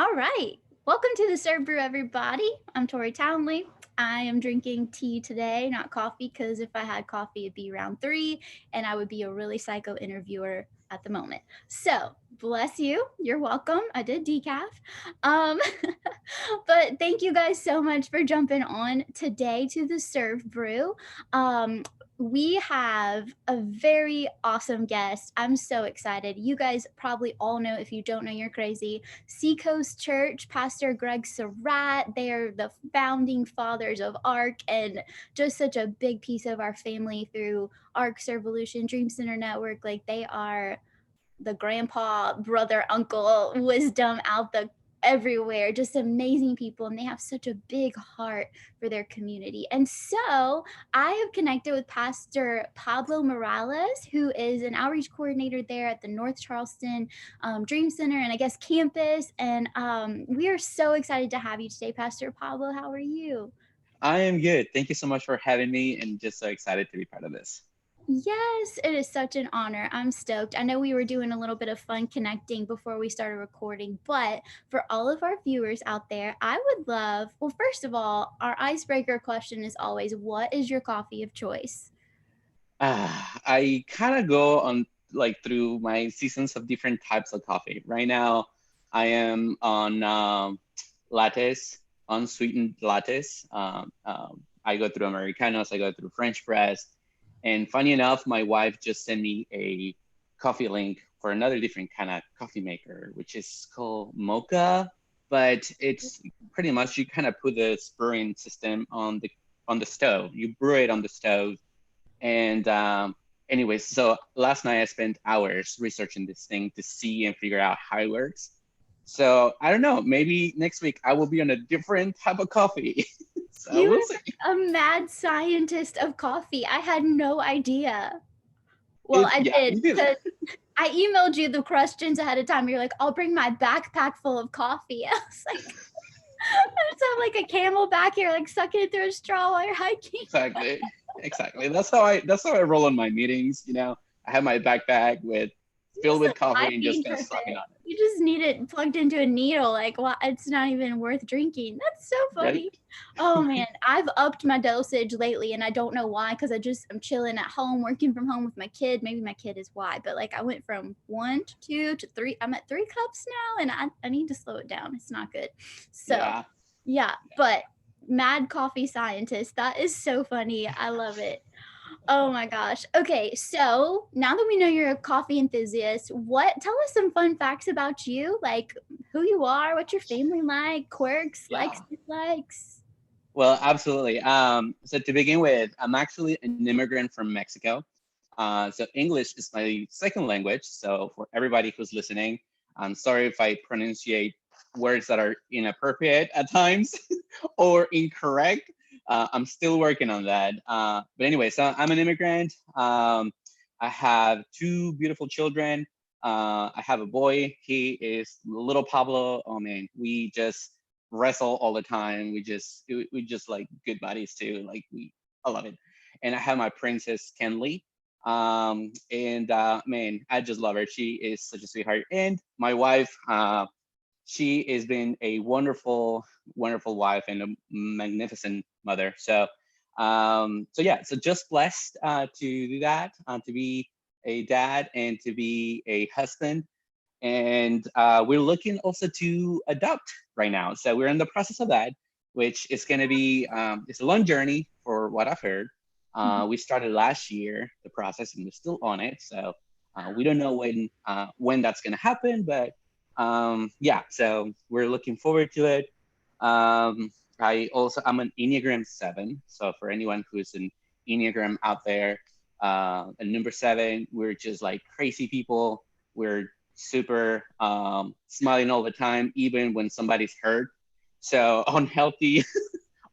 All right. Welcome to the Serve Brew, everybody. I'm Tori Townley. I am drinking tea today, not coffee, because if I had coffee, it'd be round three, and I would be a really psycho interviewer at the moment. So, bless you. You're welcome. I did decaf. Um, but thank you guys so much for jumping on today to the Serve Brew. We have a very awesome guest. I'm so excited. You guys probably all know, if you don't know, you're crazy. Seacoast Church, Pastor Greg Surratt. They are the founding fathers of ARC and just such a big piece of our family through ARC, Servolution, Dream Center Network. Like they are the grandpa, brother, uncle wisdom out the everywhere, just amazing people, and they have such a big heart for their community. And so I have connected with Pastor Pablo Morales, who is an outreach coordinator there at the North Charleston Dream Center and I guess campus. And we are so excited to have you today, Pastor Pablo. How are you? I am good. Thank you so much for having me and just so excited to be part of this. Yes, it is such an honor. I'm stoked. I know we were doing a little bit of fun connecting before we started recording, but for all of our viewers out there, I would love, well, first of all, our icebreaker question is always, what is your coffee of choice? I kind of go on like through my seasons of different types of coffee. Right now, I am on lattes, unsweetened lattes. I go through Americanos, I go through French press. And funny enough, my wife just sent me a coffee link for another different kind of coffee maker, which is called Mocha. But it's pretty much you kind of put the brewing system on the stove. You brew it on the stove and anyways, so last night I spent hours researching this thing to see and figure out how it works. So I don't know, maybe next week I will be on a different type of coffee. So we'll You see. are a mad scientist of coffee. I had no idea. Well, It, I yeah, did me too. because I emailed you the questions ahead of time. You're like, I'll bring my backpack full of coffee. I was like, I just have like a camel back here, like sucking it through a straw while you're hiking. Exactly. Exactly. That's how I roll on my meetings, you know. I have my backpack with filled Just with a coffee and just being kind of sucking perfect. on You just need it plugged into a needle. Like, well, it's not even worth drinking. That's so it. Right? funny. Oh man, I've upped my dosage lately, and I don't know why. Because I'm chilling at home, working from home with my kid. Maybe my kid is why, but like I went from one to two to three. I'm at 3 cups now, and I need to slow it down. It's not good. So Yeah. yeah, but mad coffee scientist. That is so funny. I love it. Oh my gosh. Okay, so now that we know you're a coffee enthusiast, what tell us some fun facts about you, like who you are, what your family like, quirks, likes, Yeah. dislikes. Well, absolutely. So to begin with, I'm actually an immigrant from Mexico. So English is my second language. So for everybody who's listening, I'm sorry if I pronunciate words that are inappropriate at times or incorrect. I'm still working on that. But anyway, so I'm an immigrant. I have two beautiful children. I have a boy. He is little Pablo. Oh man, we just wrestle all the time. We just like good buddies too. I love it. And I have my princess Kenley. And man, I just love her. She is such a sweetheart. And my wife, she has been a wonderful, wonderful wife and a magnificent mother. So yeah, so just blessed to do that, to be a dad and to be a husband. And we're looking also to adopt right now. So we're in the process of that, which is going to be it's a long journey for what I've heard. Mhm. We started last year the process, and we're still on it. So we don't know when that's going to happen, but yeah. So we're looking forward to it. I'm an Enneagram 7. So for anyone who's an Enneagram out there, a number 7, we're just like crazy people. We're super smiling all the time, even when somebody's hurt. So unhealthy,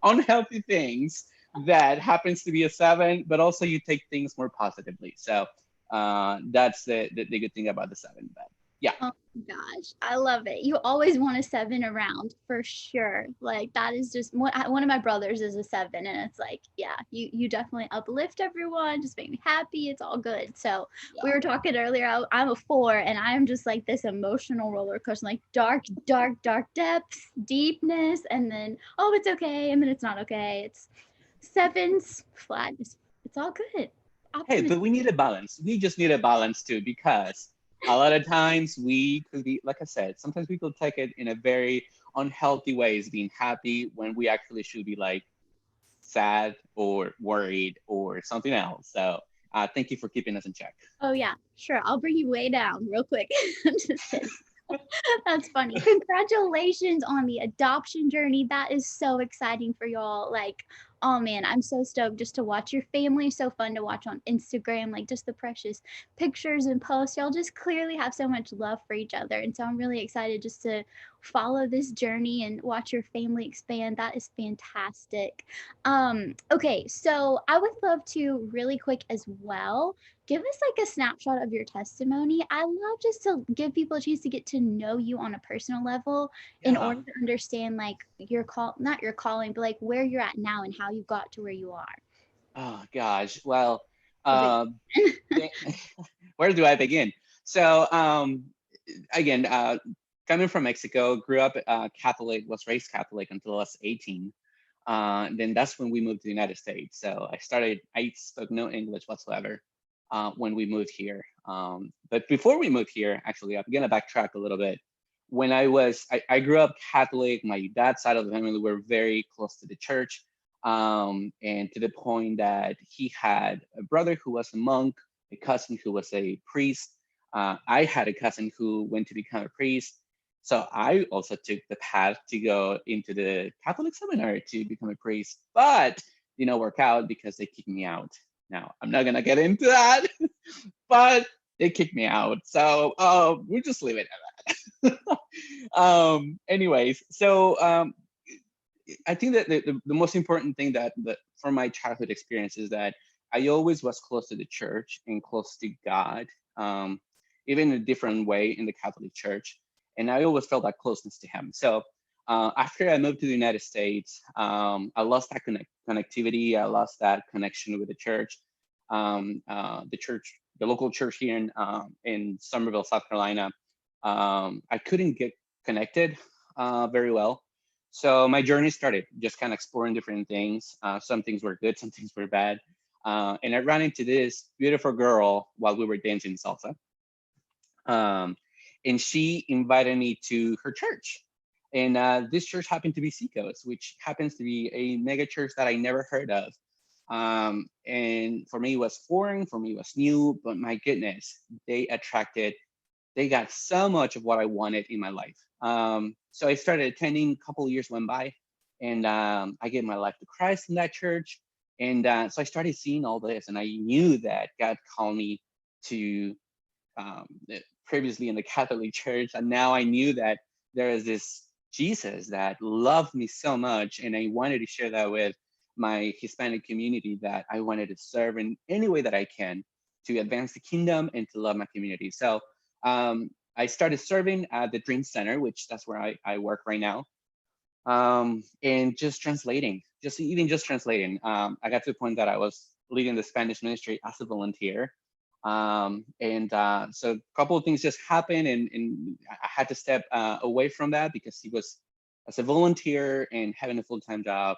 unhealthy things that happens to be a 7, but also you take things more positively. So that's the good thing about the 7. Yeah. Oh my gosh, I love it. You always want a seven around for sure. Like that is just one of my brothers is a seven, and it's like, yeah, you definitely uplift everyone, just make me happy. It's all good. So we Yeah. were talking earlier. I'm a four, and I am just like this emotional roller coaster, like dark, dark, dark depths, deepness, and then oh, it's okay, and then it's not okay. It's sevens flat. It's all good. Hey, Optimism. but we need a balance. We just need a balance too, because a lot of times we could be, like I said, sometimes we could take it in a very unhealthy ways, being happy when we actually should be like sad or worried or something else. So thank you for keeping us in check. Oh yeah, sure. I'll bring you way down real quick. I'm just kidding. That's funny. Congratulations on the adoption journey. That is so exciting for y'all. Like, oh man, I'm so stoked just to watch your family. So fun to watch on Instagram, like just the precious pictures and posts. Y'all just clearly have so much love for each other. And so I'm really excited just to follow this journey and watch your family expand. That is fantastic. Okay, so I would love to really quick as well give us like a snapshot of your testimony. I love just to give people a chance to get to know you on a personal level in Yeah. order to understand like your call, not your calling, but like where you're at now and how you got to where you are. Oh gosh. Well, So big. uh, where do I begin? So again, coming from Mexico, grew up Catholic, was raised Catholic until I was 18. Then that's when we moved to the United States. So I spoke no English whatsoever when we moved here. But before we moved here, actually, I'm gonna backtrack a little bit. When I grew up Catholic. My dad's side of the family were very close to the church, and to the point that he had a brother who was a monk, a cousin who was a priest. I had a cousin who went to become a priest. So I also took the path to go into the Catholic seminary to become a priest, but didn't work out because they kicked me out. Now I'm not gonna get into that, but they kicked me out. So we'll just leave it at that. Anyways, so I think that the most important thing that from my childhood experience is that I always was close to the church and close to God, um, even in a different way in the Catholic Church, and I always felt that closeness to Him. So after I moved to the United States, I lost that connectivity. I lost that connection with the church. The local church here in Somerville, South Carolina, I couldn't get connected very well. So my journey started just kind of exploring different things. Some things were good, some things were bad. And I ran into this beautiful girl while we were dancing salsa. Um, and she invited me to her church. And this church happened to be Seacoast, which happens to be a mega church that I never heard of. And for me, it was foreign, for me, it was new, but my goodness, they got so much of what I wanted in my life. So I started attending, a couple of years went by, and I gave my life to Christ in that church. And so I started seeing all this, and I knew that God called me to um, previously in the Catholic Church, and now I knew that there is this Jesus that loved me so much, and I wanted to share that with my Hispanic community, that I wanted to serve in any way that I can to advance the kingdom and to love my community. So I started serving at the Dream Center, which that's where I work right now, and just translating, just translating. I got to the point that I was leading the Spanish ministry as a volunteer, and so a couple of things just happened, and I had to step away from that because he was, as a volunteer and having a full-time job,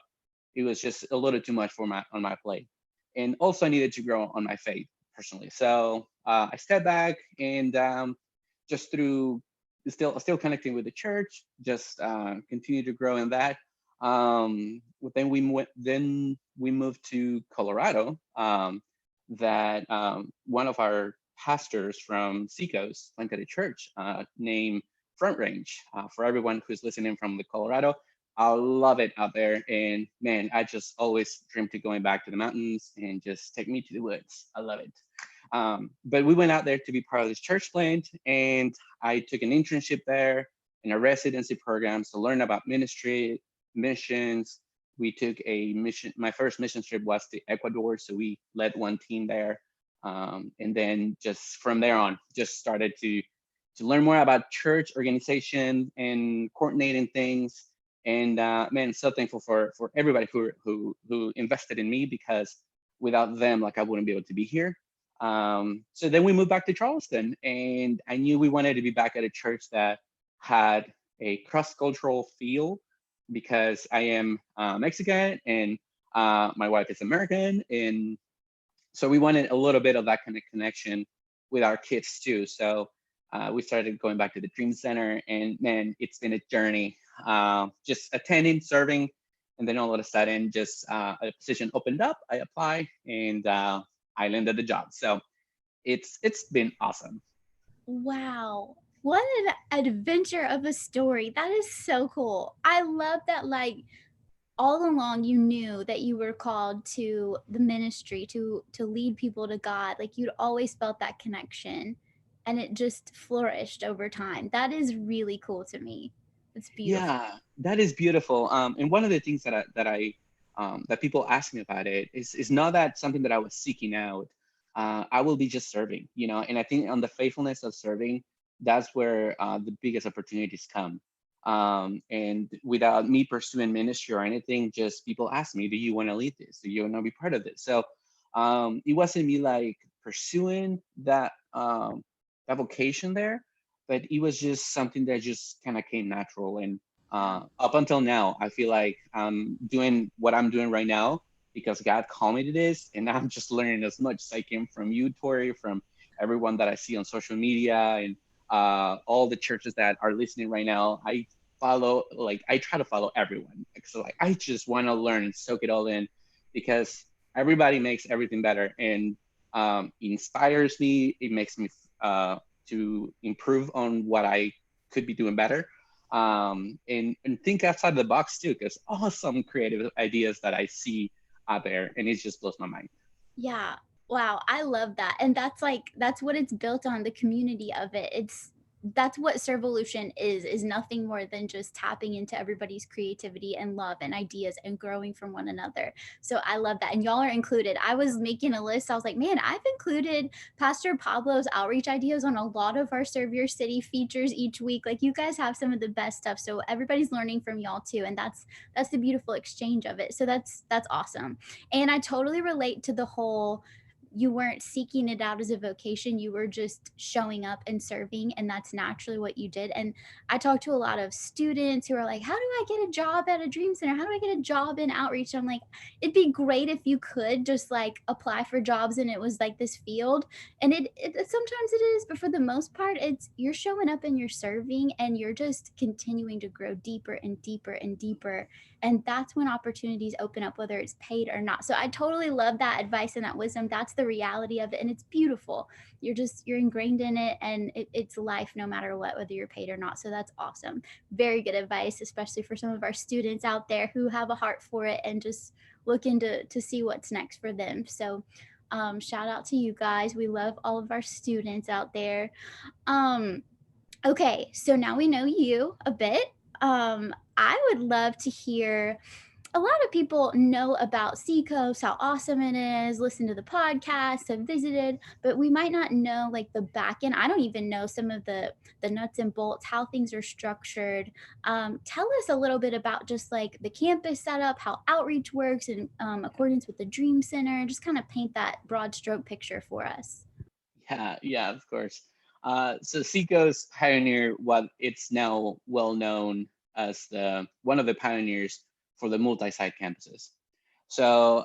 it was just a little too much for on my plate, and also I needed to grow on my faith personally. So I stepped back, and just through still connecting with the church, just continue to grow in that. Then we moved to Colorado. That One of our pastors from Seacoast went to the church named Front Range. For everyone who's listening from the Colorado, I love it out there, and man, I just always dream to going back to the mountains and just take me to the woods. I love it. But we went out there to be part of this church plant, and I took an internship there in a residency program to learn about ministry, missions. We took a mission. My first mission trip was to Ecuador, so we led one team there, and then just from there on, just started to to learn more about church organization and coordinating things. And man, so thankful for everybody who invested in me, because without them, like, I wouldn't be able to be here. So then we moved back to Charleston, and I knew we wanted to be back at a church that had a cross-cultural feel, because I am Mexican and my wife is American, and so we wanted a little bit of that kind of connection with our kids too. So we started going back to the Dream Center, and man, it's been a journey. Just attending, serving, and then all of a sudden, just a position opened up. I applied, and I landed the job. So it's been awesome. Wow. What an adventure of a story. That is so cool. I love that, like, all along you knew that you were called to the ministry, to lead people to God. Like, you'd always felt that connection, and it just flourished over time. That is really cool to me. It's beautiful. Yeah, that is beautiful. And one of the things that people ask me about it is not that something that I was seeking out. I will be just serving, and I think on the faithfulness of serving, that's where the biggest opportunities come. And without me pursuing ministry or anything, just people ask me, do you want to lead this? Do you want to be part of this? So it wasn't me like pursuing that vocation there, but it was just something that just kind of came natural. And up until now, I feel like I'm doing what I'm doing right now because God called me to this, and I'm just learning as much as I can from you, Tori, from everyone that I see on social media, and all the churches that are listening right now. I try to follow everyone. So like, I just want to learn and soak it all in, because everybody makes everything better, and inspires me. It makes me to improve on what I could be doing better, and think outside the box too, because awesome creative ideas that I see out there, and it just blows my mind. Yeah. Wow, I love that. And that's what it's built on, the community of it. That's what Servolution is nothing more than just tapping into everybody's creativity and love and ideas and growing from one another. So I love that. And y'all are included. I was making a list. I was like, man, I've included Pastor Pablo's outreach ideas on a lot of our Serve Your City features each week. Like, you guys have some of the best stuff. So everybody's learning from y'all too. And that's the beautiful exchange of it. So that's awesome. And I totally relate to the whole, you weren't seeking it out as a vocation, you were just showing up and serving, and that's naturally what you did. And I talked to a lot of students who are like, how do I get a job at a Dream Center, how do I get a job in outreach? I'm like, it'd be great if you could just like apply for jobs and it was like this field, and it sometimes it is, but for the most part it's, you're showing up and you're serving, and you're just continuing to grow deeper and deeper and deeper, and that's when opportunities open up, whether it's paid or not. So I totally love that advice and that wisdom. That's the reality of it, and it's beautiful. You're ingrained in it, and it's life no matter what, whether you're paid or not. So that's awesome. Very good advice, especially for some of our students out there who have a heart for it and just looking to see what's next for them. So shout out to you guys. We love all of our students out there. um Okay, so now we know you a bit. I would love to hear, a lot of people know about Seacoast, how awesome it is, listen to the podcast, have visited, but we might not know like the back end. I don't even know some of the nuts and bolts, how things are structured. Tell us a little bit about just like the campus setup, how outreach works in accordance with the Dream Center. Just kind of paint that broad stroke picture for us. Yeah, of course. So Seacoast pioneered what it's now well known as the one of the pioneers for the multi-site campuses. So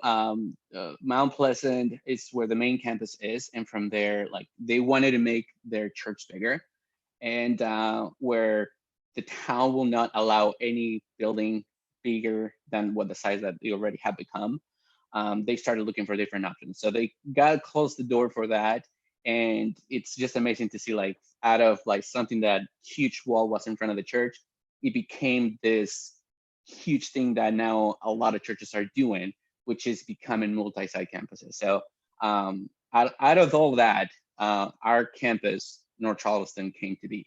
Mount Pleasant is where the main campus is, and from there, like, they wanted to make their church bigger, and where the town will not allow any building bigger than what the size that they already have become. They started looking for different options. So they got closed the door for that, and it's just amazing to see, like, out of like something that huge wall was in front of the church, it became this huge thing that now a lot of churches are doing, which is becoming multi-site campuses. So out of all that, our campus, North Charleston, came to be.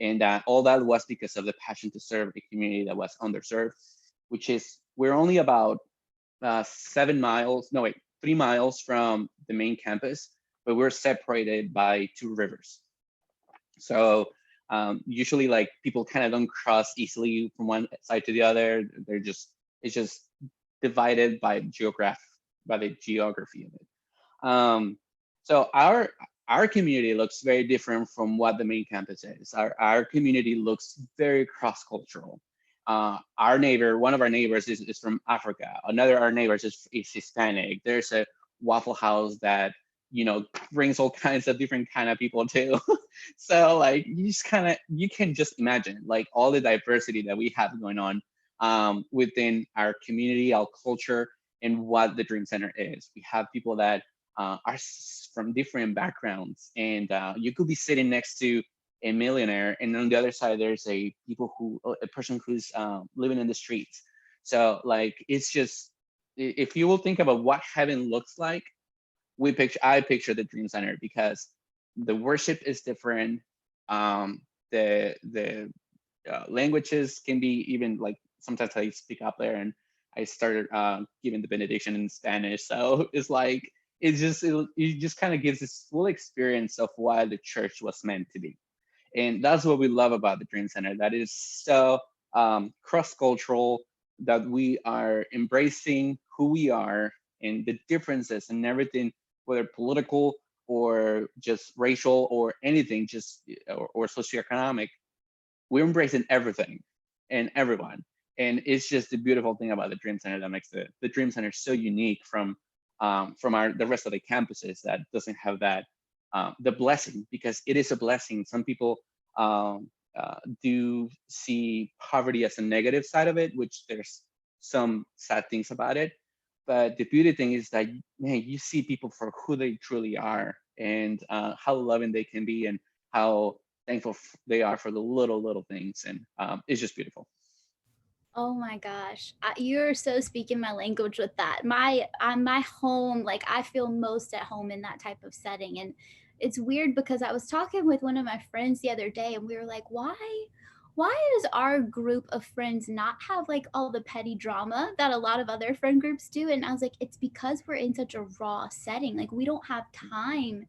And all that was because of the passion to serve a community that was underserved, which is, we're only about 3 miles from the main campus, but we're separated by 2 rivers. So Usually like people kind of don't cross easily from one side to the other. It's just divided by the geography of it. So our community looks very different from what the main campus is. Our community looks very cross-cultural. One of our neighbors is from Africa. Another of our neighbors is Hispanic. There's a Waffle House that brings all kinds of different kind of people too. So like you can just imagine like all the diversity that we have going on within our community, our culture, and what the Dream Center is. We have people that are from different backgrounds, and you could be sitting next to a millionaire, and on the other side there's a person who's living in the streets. So like it's just, if you will think about what heaven looks like, I picture the Dream Center, because the worship is different. The languages can be, even like sometimes I speak up there and I started giving the benediction in Spanish. So it's like it just kind of gives this full experience of what the church was meant to be. And that's what we love about the Dream Center, that is so cross-cultural, that we are embracing who we are and the differences and everything, whether political or just racial or anything, or socioeconomic. We're embracing everything and everyone. And it's just the beautiful thing about the Dream Center that makes the Dream Center so unique from the rest of the campuses that doesn't have that the blessing, because it is a blessing. Some people do see poverty as a negative side of it, which there's some sad things about it. But the beauty thing is that, man, you see people for who they truly are, and how loving they can be, and how thankful they are for the little things. And it's just beautiful. Oh my gosh, you're so speaking my language with that. My home, like I feel most at home in that type of setting, and it's weird because I was talking with one of my friends the other day, and we were like, why does our group of friends not have like all the petty drama that a lot of other friend groups do? And I was like, it's because we're in such a raw setting. Like we don't have time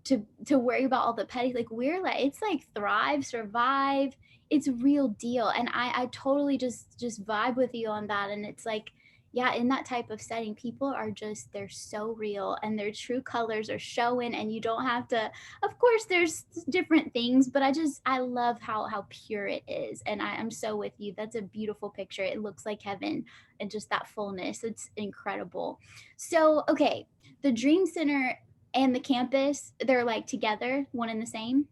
to worry about all the petty. Like we're like, it's like thrive, survive, it's real deal. And I totally just vibe with you on that. And it's like, yeah, in that type of setting, people are just, they're so real and their true colors are showing, and you don't have to, of course there's different things, but I love how pure it is. And I'm so with you. That's a beautiful picture. It looks like heaven, and just that fullness, it's incredible. So okay, the Dream Center and the campus, they're like together, one and the same.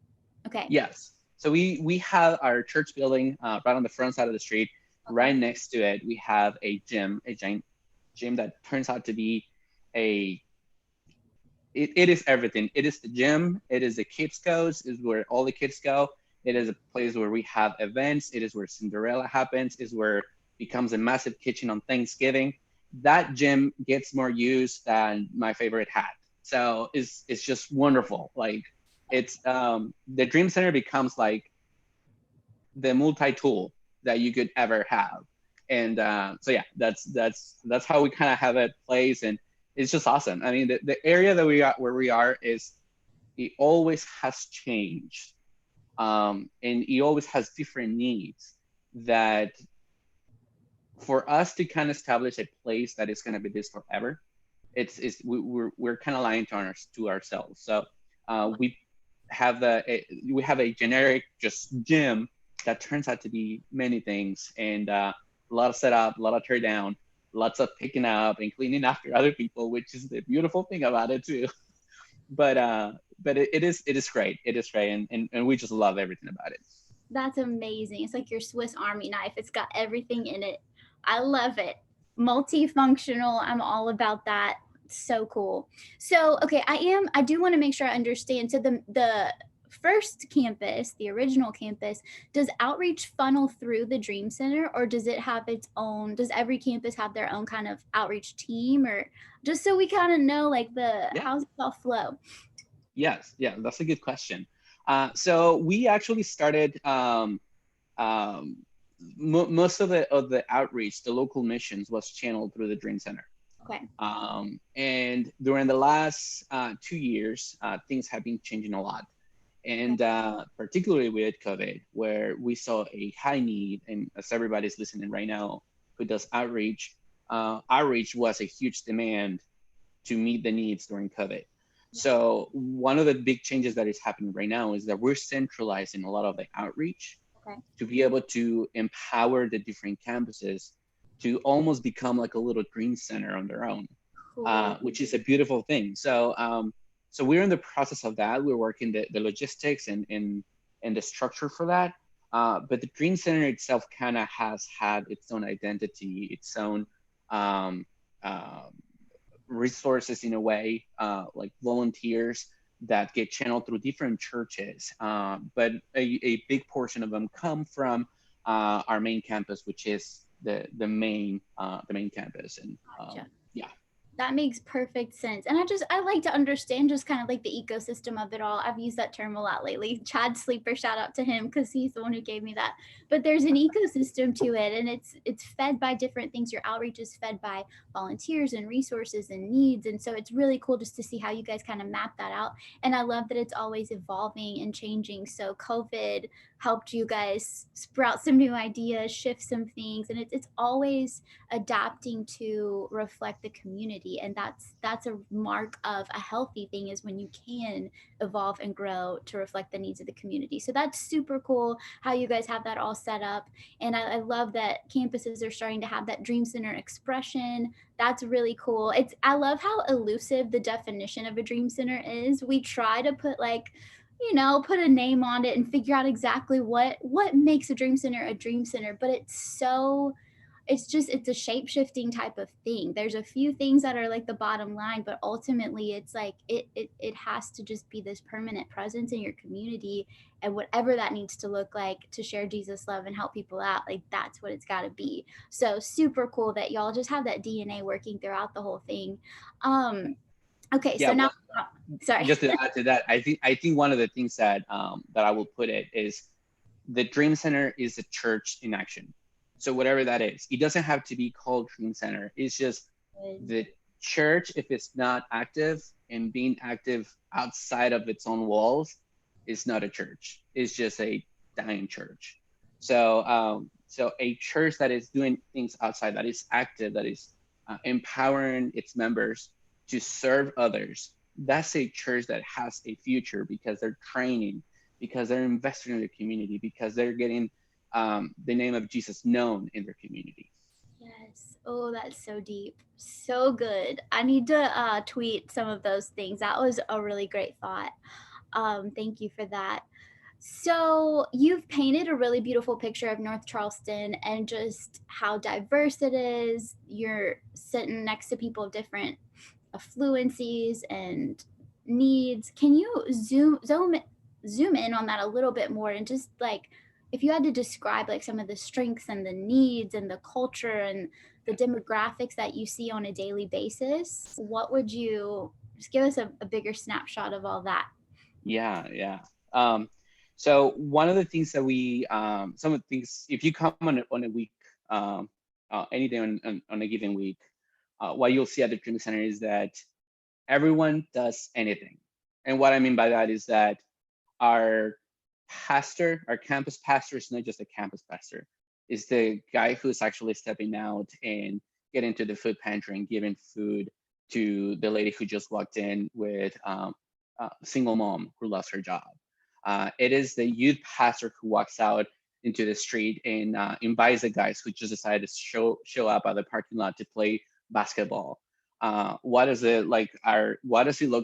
Okay. Yes. So we have our church building right on the front side of the street. Okay. Right next to it, we have a giant gym that turns out to be it is everything. It is the gym. It is the kids goes, is where all the kids go. It is a place where we have events. It is where Cinderella happens. Is where it becomes a massive kitchen on Thanksgiving. That gym gets more use than my favorite hat. So it's just wonderful. Like it's the Dream Center becomes like the multi-tool that you could ever have. And so yeah, that's how we kind of have it placed, and it's just awesome. I mean, the area that we are is, it always has changed, and it always has different needs, that for us to kind of establish a place that is going to be this forever, we're kind of lying to ourselves. So we have a generic just gym that turns out to be many things, and a lot of setup, a lot of tear down, lots of picking up and cleaning after other people, which is the beautiful thing about it too. But it is great. It is great, and we just love everything about it. That's amazing. It's like your Swiss Army knife. It's got everything in it. I love it. Multifunctional. I'm all about that. So cool. So, okay, I do want to make sure I understand. So the first campus, the original campus, does outreach funnel through the Dream Center, or does it have its own, does every campus have their own kind of outreach team, or just so we kind of know like the Yeah. how's it all flow? Yes. Yeah. That's a good question. So we actually started most of the outreach, the local missions, was channeled through the Dream Center. Okay. And during the last 2 years, things have been changing a lot. and particularly with COVID, where we saw a high need, and as everybody's listening right now who does outreach, outreach was a huge demand to meet the needs during COVID. Yeah. So one of the big changes that is happening right now is that we're centralizing a lot of the outreach Okay. to be able to empower the different campuses to almost become like a little dream center on their own, Cool. which is a beautiful thing. So we're in the process of that. We're working the logistics and the structure for that. But the dream center itself kind of has had its own identity, its own um, uh, resources in a way, like volunteers that get channeled through different churches. But a big portion of them come from our main campus, which is the main campus. And Gotcha. yeah. That makes perfect sense. And I like to understand just kind of like the ecosystem of it all. I've used that term a lot lately. Chad Sleeper, shout out to him because he's the one who gave me that. But there's an ecosystem to it, and it's fed by different things. Your outreach is fed by volunteers and resources and needs. And so it's really cool just to see how you guys kind of map that out. And I love that it's always evolving and changing. So COVID helped you guys sprout some new ideas, shift some things, and it's always adapting to reflect the community. And that's a mark of a healthy thing, is when you can evolve and grow to reflect the needs of the community. So that's super cool how you guys have that all set up. And I love that campuses are starting to have that dream center expression. That's really cool. I love how elusive the definition of a dream center is. We try to put like, put a name on it and figure out exactly what makes a dream center, but it's a shape shifting type of thing. There's a few things that are like the bottom line, but ultimately it's like it has to just be this permanent presence in your community, and whatever that needs to look like to share Jesus love and help people out, like that's what it's got to be. So super cool that y'all just have that DNA working throughout the whole thing. Okay, Yeah, so now, well, sorry. just to add to that, I think one of the things that that I will put it is the Dream Center is a church in action. So whatever that is, it doesn't have to be called Dream Center. It's just the church, if it's not active and being active outside of its own walls, is not a church. It's just a dying church. So a church that is doing things outside, that is active, that is empowering its members to serve others, that's a church that has a future, because they're training, because they're investing in the community, because they're getting the name of Jesus known in their community. Yes. Oh, that's so deep. So good. I need to tweet some of those things. That was a really great thought. Thank you for that. So, you've painted a really beautiful picture of North Charleston and just how diverse it is. You're sitting next to people of different affluencies and needs. Can you zoom in on that a little bit more, and just like, if you had to describe like some of the strengths and the needs and the culture and the demographics that you see on a daily basis, what would you just give us a bigger snapshot of all that? Yeah, yeah. Um, so one of the things that some of the things, if you come on a week, any day on a given week, what you'll see at the Dream Center is that everyone does anything. And what I mean by that is that our our campus pastor, is not just a campus pastor, is the guy who's actually stepping out and getting to the food pantry and giving food to the lady who just walked in with a single mom who lost her job. It is the youth pastor who walks out into the street and invites the guys who just decided to show up at the parking lot to play basketball. What does it look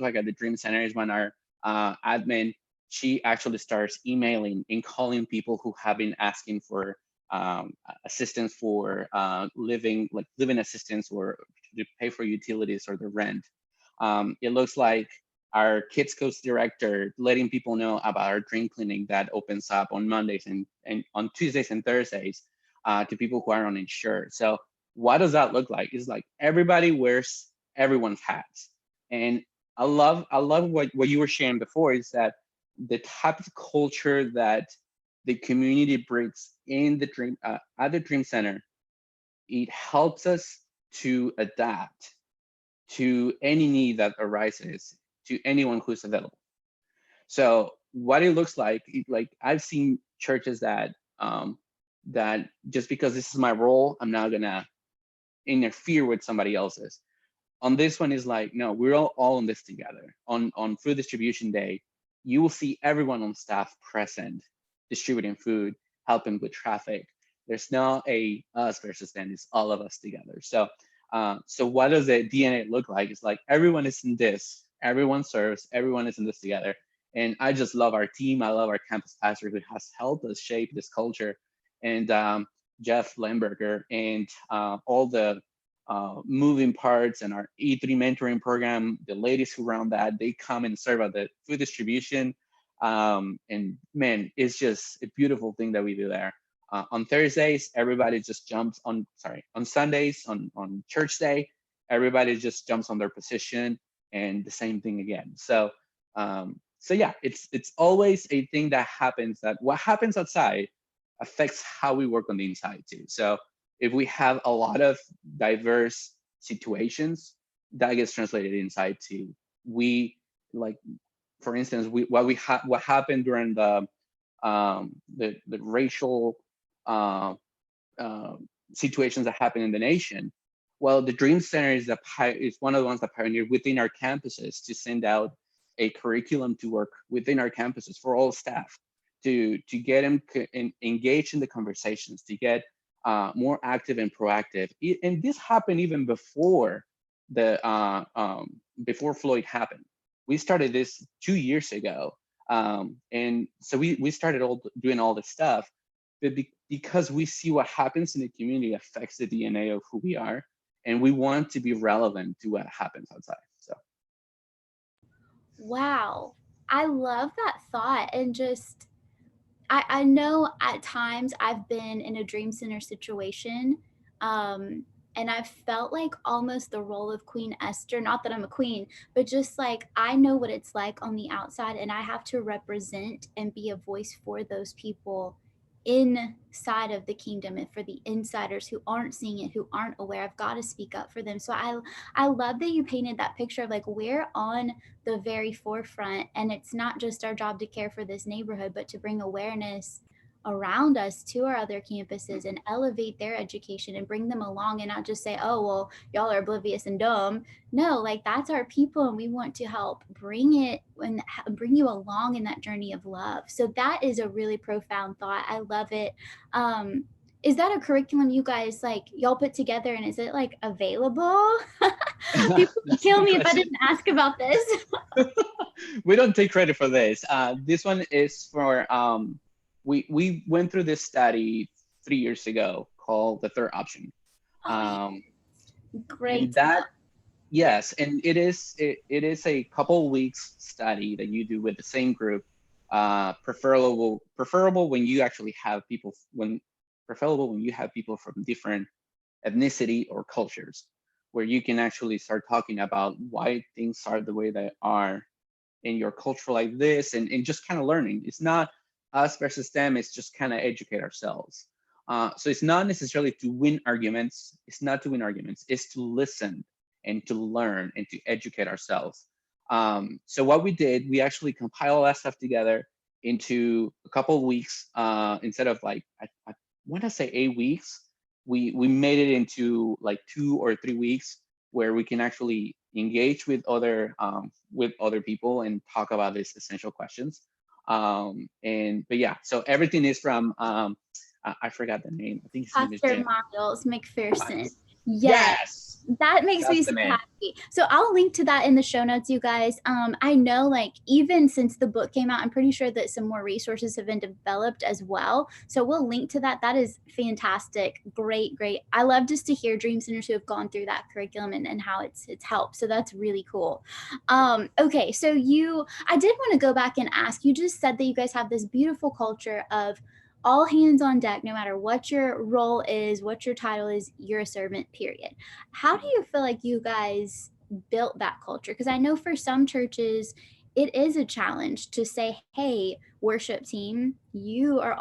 like at the Dream Center is when our admin, she actually starts emailing and calling people who have been asking for assistance for living assistance, or to pay for utilities or the rent. It looks like our Kids Coast director letting people know about our dream clinic that opens up on Mondays and on Tuesdays and Thursdays to people who are uninsured. So what does that look like? It's like everybody wears everyone's hats. And I love what you were sharing before, is that the type of culture that the community brings in the dream at the Dream Center, it helps us to adapt to any need that arises, to anyone who's available. So what it looks like. Like I've seen churches that that just because this is my role, I'm not gonna interfere with somebody else's. On this one is like, no, we're all in this together. On food distribution day, you will see everyone on staff present, distributing food, helping with traffic. There's not a us versus them, it's all of us together. So what does the DNA look like? It's like everyone is in this, everyone serves, everyone is in this together. And I just love our team. I love our campus pastor who has helped us shape this culture, and Jeff Lemberger, and all the moving parts, and our E3 mentoring program. The ladies who run that, they come and serve at the food distribution. And man, it's just a beautiful thing that we do there. On Thursdays, everybody just jumps on, sorry, on Sundays, on church day, everybody just jumps on their position, and the same thing again. So yeah, it's always a thing that happens, that what happens outside affects how we work on the inside too. So if we have a lot of diverse situations, that gets translated inside too. We, like, for instance, what happened during the racial uh, uh, situations that happen in the nation. Well, the Dream Center is one of the ones that pioneered within our campuses to send out a curriculum to work within our campuses for all staff, to get them engaged in the conversations, to get more active and proactive. And this happened even before before Floyd happened. We started this 2 years ago, and so we started doing all this stuff, but because we see what happens in the community affects the DNA of who we are, and we want to be relevant to what happens outside. So Wow. I love that thought. And just, I know at times I've been in a dream center situation. And I've felt like almost the role of Queen Esther, not that I'm a queen, but just like I know what it's like on the outside, and I have to represent and be a voice for those people inside of the kingdom, and for the insiders who aren't seeing it, who aren't aware. I've got to speak up for them. So I love that you painted that picture of like we're on the very forefront, and it's not just our job to care for this neighborhood, but to bring awareness around us to our other campuses and elevate their education and bring them along, and not just say, oh well, y'all are oblivious and dumb. No, like that's our people, and we want to help bring it and bring you along in that journey of love. So that is a really profound thought. I love it. Is that a curriculum you guys like y'all put together, and is it like available? People would that's a kill good me if I question. didn't ask about this. We don't take credit for this. This one is for we went through this study 3 years ago called the third option. Oh yeah, Um, and great that, stuff. yes, and it is a couple of weeks study that you do with the same group. Preferable when you actually have people, when preferable when you have people from different ethnicity or cultures, where you can actually start talking about why things are the way they are in your culture like this, and just kind of learning. It's not us versus them, it's just kind of educate ourselves. So it's not necessarily to win arguments, it's to listen and to learn and to educate ourselves. So what we did, we actually compiled all that stuff together into a couple of weeks. Instead of like, I want to say 8 weeks, we made it into like 2 or 3 weeks, where we can actually engage with other people and talk about these essential questions. But yeah, so everything is from I forgot the name. I think his name is Pastor Jeff. Miles McPherson. Yes. Yes, That makes me that's so the man. happy. So I'll link to that in the show notes, you guys. I know, like, even since the book came out, I'm pretty sure that some more resources have been developed as well. So we'll link to that. That is fantastic. Great, great. I love just to hear dream centers who have gone through that curriculum, and how it's helped. So that's really cool. Okay, so I did want to go back and ask, you just said that you guys have this beautiful culture of all hands on deck, no matter what your role is, what your title is, you're a servant, period. How do you feel like you guys built that culture? Because I know for some churches, it is a challenge to say, hey, worship team, you're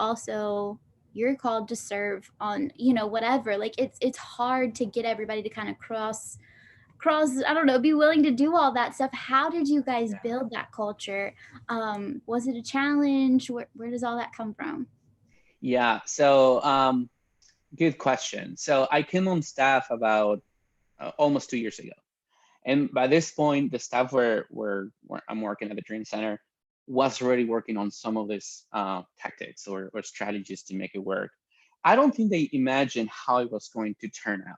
called to serve on, whatever. Like it's hard to get everybody to kind of cross I don't know, be willing to do all that stuff. How did you guys Yeah. build that culture? Was it a challenge? Where does all that come from? Yeah. So, good question. So I came on staff about almost 2 years ago. And by this point, the staff where I'm working at the Dream Center was already working on some of these tactics or strategies to make it work. I don't think they imagined how it was going to turn out.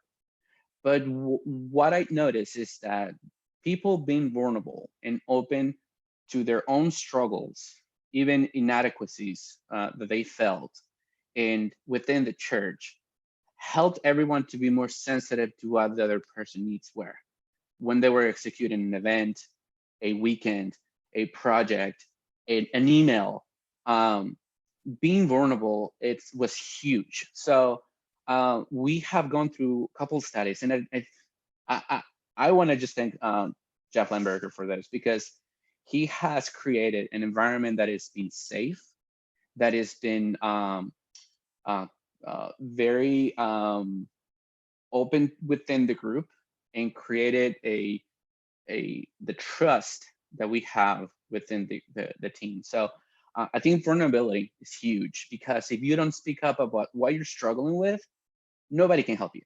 But what I noticed is that people being vulnerable and open to their own struggles, even inadequacies that they felt, and within the church, helped everyone to be more sensitive to what the other person needs were when they were executing an event, a weekend, a project, an email. Being vulnerable, it was huge. So we have gone through a couple of studies, and I, I want to just thank Jeff Lemberger for this because he has created an environment that has been safe, that has been uh, very open within the group, and created the trust that we have within the team. So I think vulnerability is huge because if you don't speak up about what you're struggling with, nobody can help you.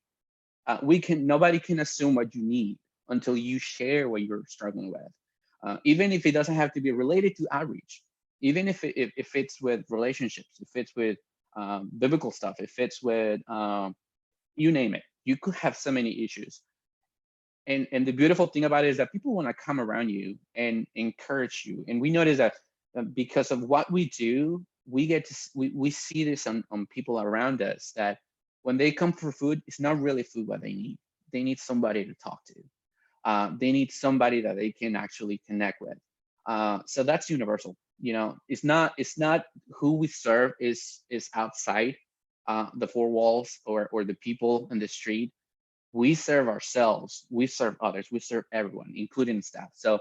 Nobody can assume what you need until you share what you're struggling with. Even if it doesn't have to be related to outreach, even if it's with relationships, if it's with biblical stuff, if it's with you name it, you could have so many issues. And the beautiful thing about it is that people want to come around you and encourage you. And we notice that because of what we do, we see this on people around us, that when they come for food, it's not really food what they need. They need somebody to talk to. They need somebody that they can actually connect with. So that's universal. It's not who we serve is outside the four walls or the people in the street. We serve ourselves, we serve others, we serve everyone, including staff. So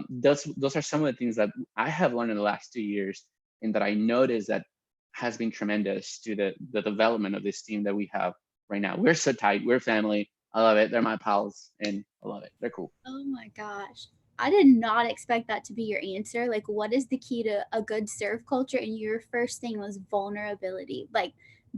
those are some of the things that I have learned in the last 2 years, and that I noticed that has been tremendous to the development of this team that we have right now. We're so tight, we're family. I love it. They're my pals, and I love it. They're cool. Oh my gosh. I did not expect that to be your answer. Like, what is the key to a good serve culture? And your first thing was vulnerability. Like,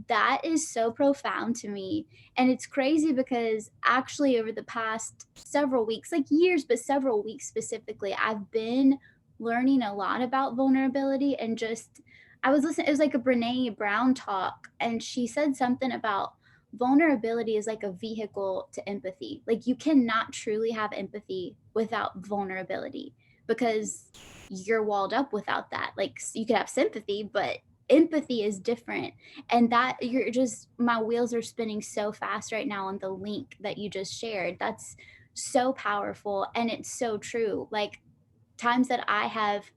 that is so profound to me. And it's crazy because actually, over the past several weeks, like years, but several weeks specifically, I've been learning a lot about vulnerability and just, I was listening, it was like a Brene Brown talk, and she said something about vulnerability is like a vehicle to empathy. Like you cannot truly have empathy without vulnerability because you're walled up without that. Like you could have sympathy, but empathy is different. And that you're just, my wheels are spinning so fast right now on the link that you just shared. That's so powerful and it's so true. Like times that I have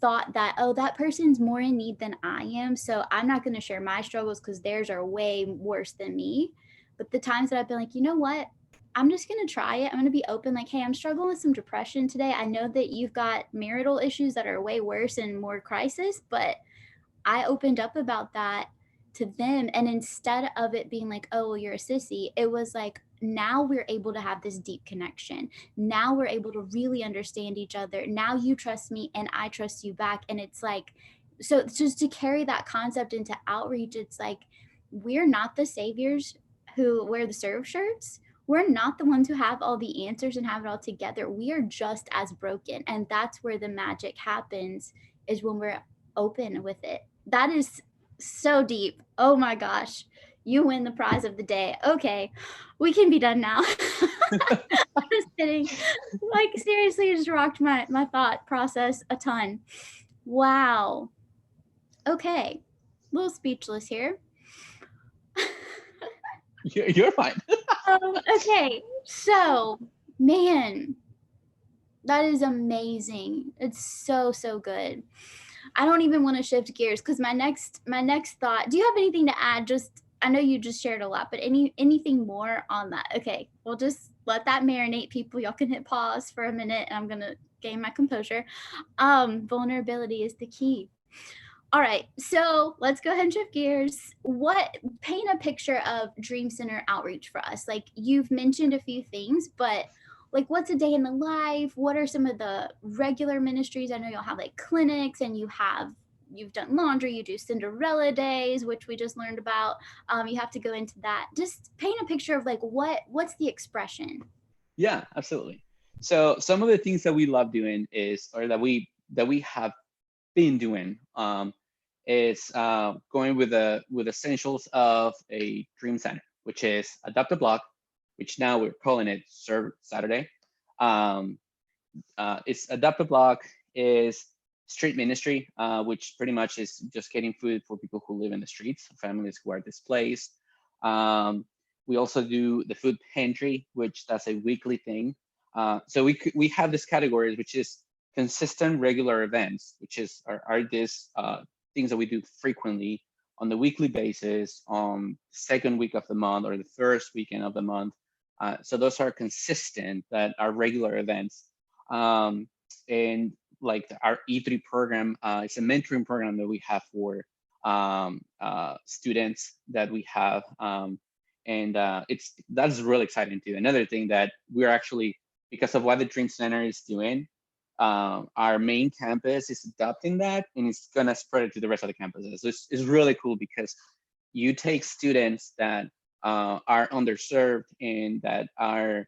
thought that, oh, that person's more in need than I am. So I'm not going to share my struggles because theirs are way worse than me. But the times that I've been like, you know what? I'm just going to try it. I'm going to be open. Like, hey, I'm struggling with some depression today. I know that you've got marital issues that are way worse and more crisis, but I opened up about that to them. And instead of it being like, oh, well, you're a sissy, it was like, now we're able to have this deep connection. Now we're able to really understand each other. Now you trust me and I trust you back. And it's like, so it's just to carry that concept into outreach, it's like, we're not the saviors who wear the serve shirts. We're not the ones who have all the answers and have it all together. We are just as broken. And that's where the magic happens, is when we're open with it. That is so deep. Oh my gosh. You win the prize of the day. Okay. We can be done now. Just kidding. Like seriously, it just rocked my thought process a ton. Wow. Okay. A little speechless here. You're fine. Okay. So, man, that is amazing. It's so good. I don't even want to shift gears because my next thought. Do you have anything to add? Just I know you just shared a lot, but anything more on that? Okay, we'll just let that marinate, people. Y'all can hit pause for a minute, and I'm gonna gain my composure. Vulnerability is the key. All right, so let's go ahead and shift gears. What paint a picture of Dream Center outreach for us? Like you've mentioned a few things, but like what's a day in the life? What are some of the regular ministries? I know you'll have like clinics, and you've done laundry, you do Cinderella days, which we just learned about. You have to go into that. Just paint a picture of like what's the expression. Yeah, absolutely. So some of the things that we love doing is, or that we have been doing, is going with essentials of a dream center, which is adopt a block, which now we're calling it Serve Saturday. Um, it's adopt a block is street ministry, which pretty much is just getting food for people who live in the streets, families who are displaced. Um, we also do the food pantry, which that's a weekly thing. So we have this categories, which is consistent regular events, which is are these things that we do frequently on the weekly basis, on the second week of the month or the first weekend of the month. So those are consistent, that are regular events. And like our E3 program, it's a mentoring program that we have for students that we have. And that's really exciting too. Another thing that we're actually, because of what the Dream Center is doing, our main campus is adopting that, and it's gonna spread it to the rest of the campuses. So it's really cool, because you take students that are underserved and that are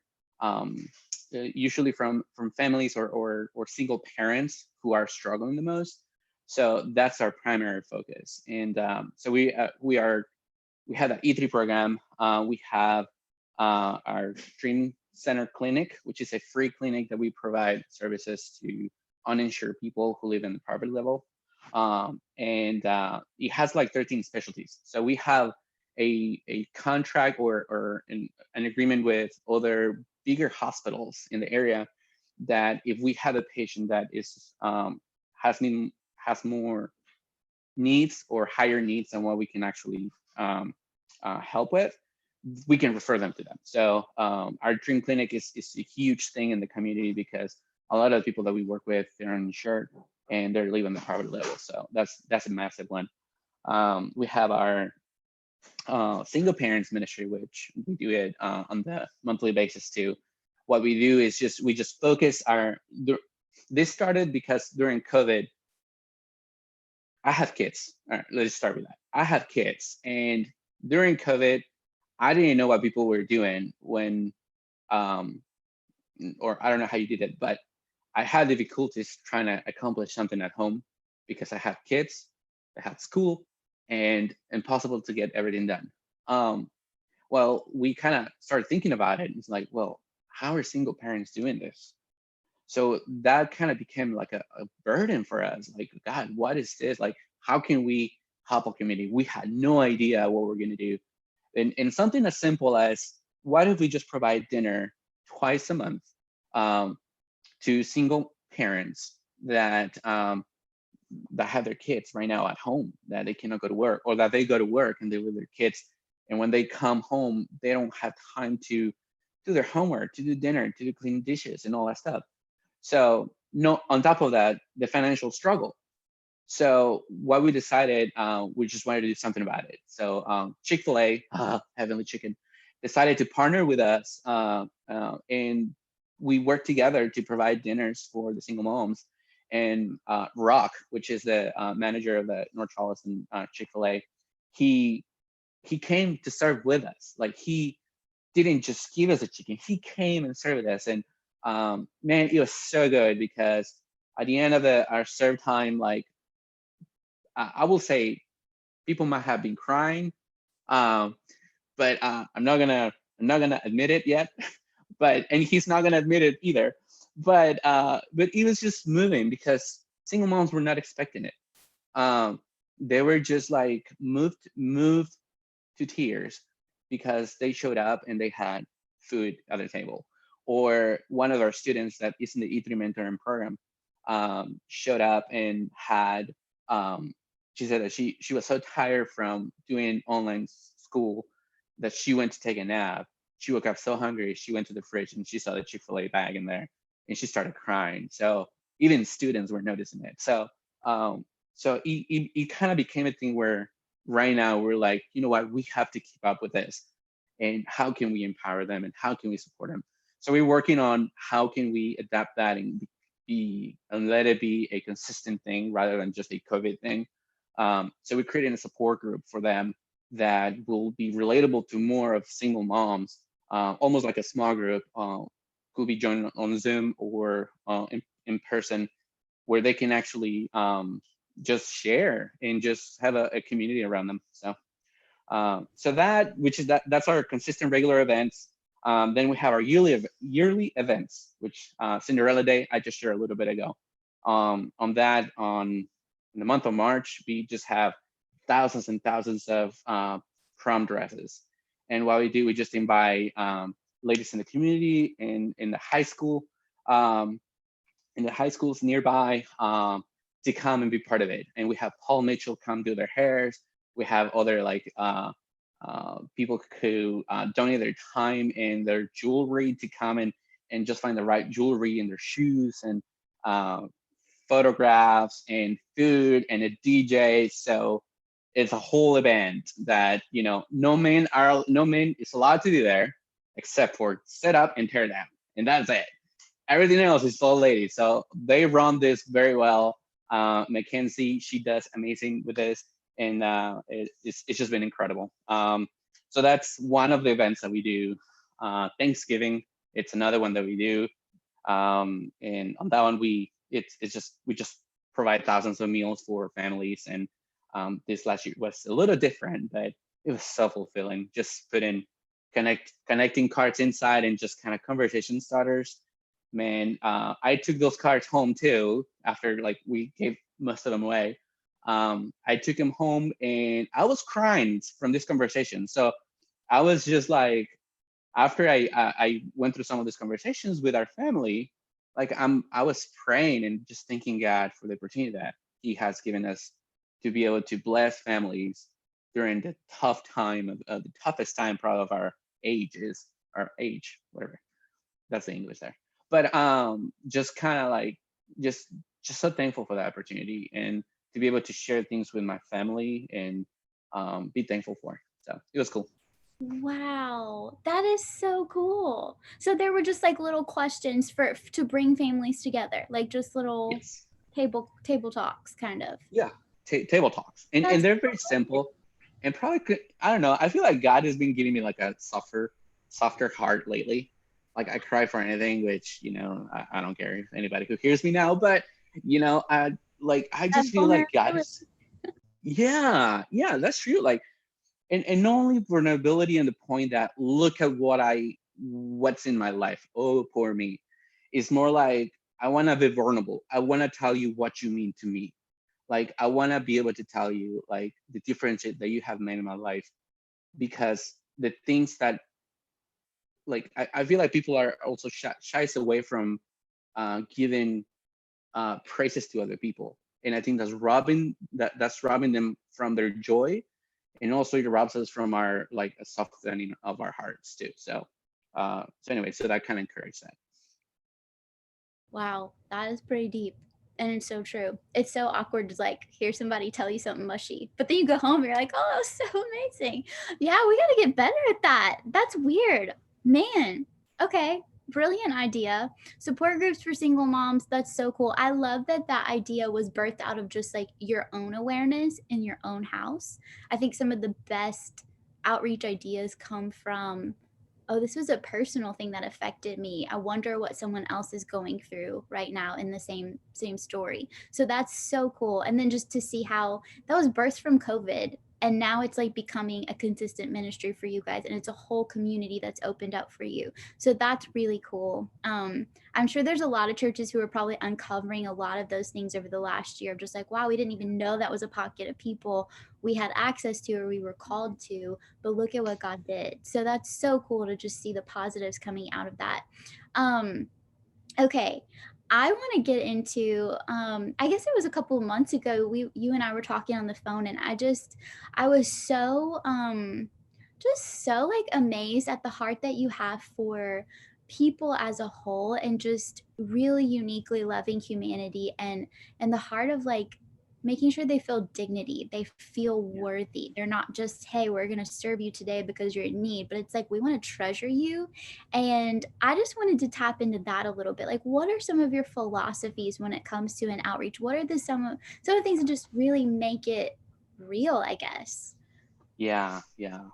usually from families or single parents who are struggling the most. So that's our primary focus. And so we have an E3 program. We have our Dream Center Clinic, which is a free clinic that we provide services to uninsured people who live in the poverty level. And it has like 13 specialties. So we have a contract or an agreement with other bigger hospitals in the area, that if we have a patient that is has more needs or higher needs than what we can actually help with, we can refer them to them. So our Dream Clinic is a huge thing in the community, because a lot of the people that we work with, they're uninsured and they're living the poverty level. So that's a massive one. We have our single parents ministry, which we do it on the monthly basis too. What we do is we just focus this started because during COVID, I have kids. All right, let's start with that. I have kids, and during COVID, I didn't know what people were doing when, or I don't know how you did it, but I had difficulties trying to accomplish something at home, because I had kids, I had school, and impossible to get everything done. Well, we kind of started thinking about it. It's like, well, how are single parents doing this? So that kind of became like a burden for us. Like, God, what is this? Like, how can we help our community? We had no idea what we're going to do. And something as simple as, what if we just provide dinner twice a month to single parents that that have their kids right now at home, that they cannot go to work, or that they go to work and they're with their kids, and when they come home, they don't have time to do their homework, to do dinner, to do clean dishes and all that stuff. So no, on top of that, the financial struggle. So what we decided, we just wanted to do something about it. So Chick-fil-A, Heavenly Chicken, decided to partner with us, and we worked together to provide dinners for the single moms. And Rock, which is the manager of the North Charleston Chick-fil-A, he came to serve with us. Like, he didn't just give us a chicken, he came and served us. And man, it was so good, because at the end of our serve time, like, I will say people might have been crying, but I'm not gonna admit it yet. And he's not gonna admit it either. But it was just moving, because single moms were not expecting it. They were just like moved to tears, because they showed up and they had food at their table. Or one of our students that is in the E3 mentoring program showed up and had, she said that she was so tired from doing online school that she went to take a nap. She woke up so hungry, she went to the fridge and she saw the Chick-fil-A bag in there, and she started crying. So even students were noticing it. So it kind of became a thing where right now we're like, you know what, we have to keep up with this, and how can we empower them, and how can we support them? So we're working on how can we adapt that and be and let it be a consistent thing rather than just a COVID thing. So we're creating a support group for them that will be relatable to more of single moms, almost like a small group. Could be joined on Zoom or in person, where they can actually just share and just have a community around them. So that, which is that's our consistent regular events. Then we have our yearly events, which Cinderella Day I just shared a little bit ago. On that, in the month of March, we just have thousands and thousands of prom dresses. And what we do, we just invite ladies in the community and in the high school, in the high schools nearby, to come and be part of it. And we have Paul Mitchell come do their hairs. We have other like people who donate their time and their jewelry to come and just find the right jewelry in their shoes, and photographs and food and a DJ. So it's a whole event that, you know, no man is allowed to be there except for set up and tear down, and that's it. Everything else is all ladies. So they run this very well. Mackenzie, she does amazing with this, and it's just been incredible. So that's one of the events that we do. Thanksgiving, it's another one that we do, and on that one we just provide thousands of meals for families. And this last year was a little different, but it was so fulfilling. Just putting connecting cards inside and just kind of conversation starters. Man, I took those cards home too after like we gave most of them away. I took them home and I was crying from this conversation. So I was just like, after I went through some of these conversations with our family, like I was praying and just thanking God for the opportunity that He has given us to be able to bless families during the tough time of the toughest time probably of our age, whatever. That's the English there. But just kind of like just so thankful for that opportunity and to be able to share things with my family and be thankful for. So it was cool. Wow, that is so cool. So there were just like little questions for to bring families together, like just little Yes. table talks kind of. Yeah. Table talks, and That's they're very simple, and probably could, I don't know. I feel like God has been giving me like a softer heart lately. Like I cry for anything, which, you know, I don't care if anybody who hears me now, but you know, I that just feel like God vulnerability. is, yeah, that's true. Like, and not only vulnerability and the point that look at what's in my life. Oh, poor me. It's more like I want to be vulnerable. I want to tell you what you mean to me. Like I want to be able to tell you like the difference that you have made in my life, because the things that like I feel like people are also shies away from giving praises to other people, and I think that's robbing them from their joy, and also it robs us from our like a softening of our hearts too. So anyway, so that kind of encouraged that. Wow, that is pretty deep. And it's so true. It's so awkward to like hear somebody tell you something mushy, but then you go home and you're like, oh, that was so amazing. Yeah, we got to get better at that. That's weird. Man. Okay. Brilliant idea. Support groups for single moms. That's so cool. I love that that idea was birthed out of just like your own awareness in your own house. I think some of the best outreach ideas come from, oh, this was a personal thing that affected me. I wonder what someone else is going through right now in the same story. So that's so cool. And then just to see how that was birthed from COVID, and now it's like becoming a consistent ministry for you guys, and it's a whole community that's opened up for you. So that's really cool. I'm sure there's a lot of churches who are probably uncovering a lot of those things over the last year of just like, wow, we didn't even know that was a pocket of people we had access to or we were called to, but look at what God did. So that's so cool to just see the positives coming out of that. Okay, I want to get into I guess it was a couple of months ago you and I were talking on the phone, and I was so just so like amazed at the heart that you have for people as a whole, and just really uniquely loving humanity, and the heart of like making sure they feel dignity, they feel worthy. They're not just, hey, we're going to serve you today because you're in need, but it's like, we want to treasure you. And I just wanted to tap into that a little bit. Like, what are some of your philosophies when it comes to an outreach? What are some of the things that just really make it real, I guess? Yeah.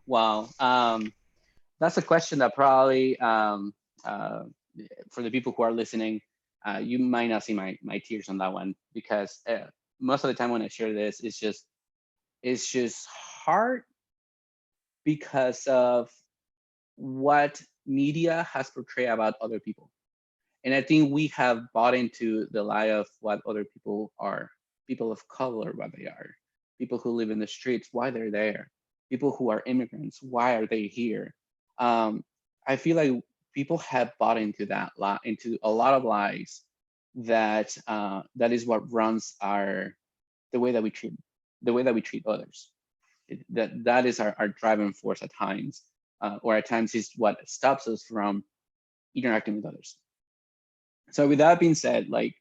Well, that's a question that probably uh, for the people who are listening, you might not see my tears on that one, because most of the time when I share this, it's just hard because of what media has portrayed about other people. And I think we have bought into the lie of what other people are, people of color, what they are, people who live in the streets, why they're there, people who are immigrants, why are they here? Um, I feel like people have bought into that lie, into a lot of lies that is what runs the way that we treat others. That is our driving force at times, or at times is what stops us from interacting with others. So with that being said, like,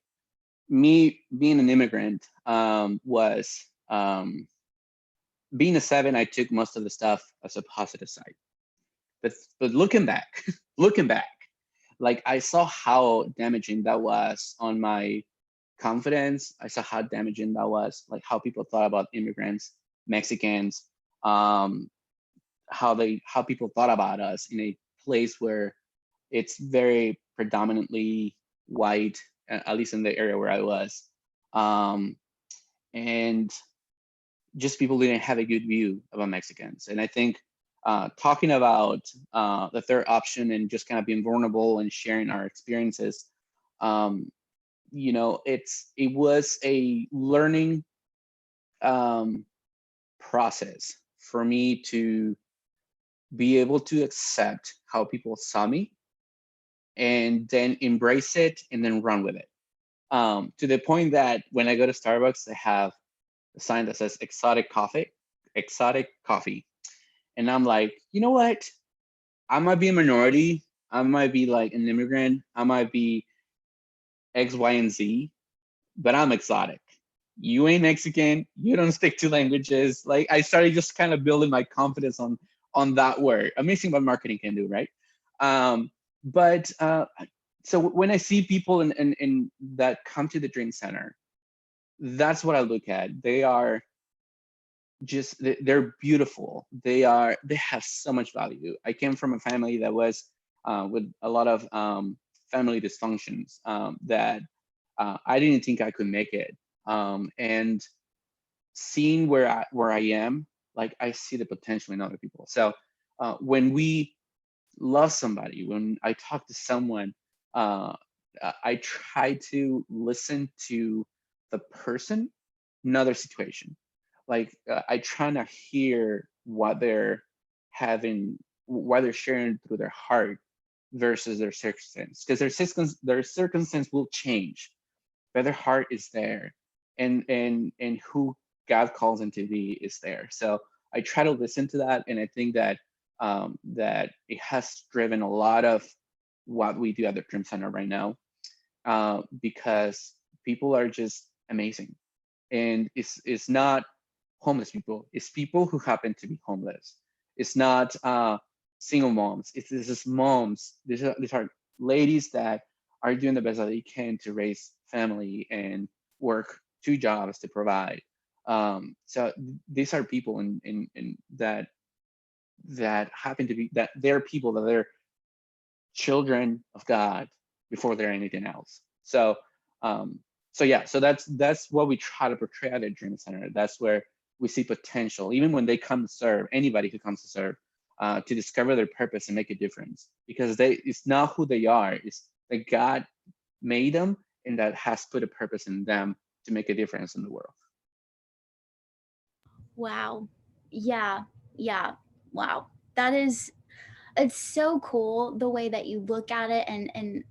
me being an immigrant, was being a seven, I took most of the stuff as a positive side. But looking back, looking back, like, I saw how damaging that was on my confidence. I saw how damaging that was, like how people thought about immigrants, Mexicans, um, how people thought about us in a place where it's very predominantly white, at least in the area where I was. Um, and just people didn't have a good view about Mexicans. And I think talking about the third option and just kind of being vulnerable and sharing our experiences, um, it was a learning process for me to be able to accept how people saw me and then embrace it and then run with it. To the point that when I go to Starbucks, they have a sign that says exotic coffee. And I'm like, you know what? I might be a minority. I might be like an immigrant. I might be X, Y, and Z, but I'm exotic. You ain't Mexican. You don't speak two languages. Like, I started just kind of building my confidence on that word. Amazing what marketing can do, right? But so when I see people in that come to the Dream Center, that's what I look at. They are just, they're beautiful. They have so much value. I came from a family that was with a lot of family dysfunctions, that I didn't think I could make it. And seeing where I am, like, I see the potential in other people. So when we love somebody, when I talk to someone, uh, I try to listen to the person, not their situation. Like, I try to hear what they're having, what they're sharing through their heart versus their circumstance, because their circumstance will change, but their heart is there, and who God calls them to be is there. So I try to listen to that, and I think that that it has driven a lot of what we do at the Dream Center right now, because people are just amazing, and it's not homeless people; it's people who happen to be homeless. It's not single moms. This is moms. These are ladies that are doing the best that they can to raise family and work two jobs to provide. So these are people in that happen to be, that they're people, that they're children of God before they're anything else. Um, so that's what we try to portray at the Dream Center. That's where we see potential, even when they come to serve, anybody who comes to serve, to discover their purpose and make a difference, because it's not who they are, it's that God made them and that has put a purpose in them to make a difference in the world. Wow. Yeah. Yeah. Wow. That is, it's so cool the way that you look at it. And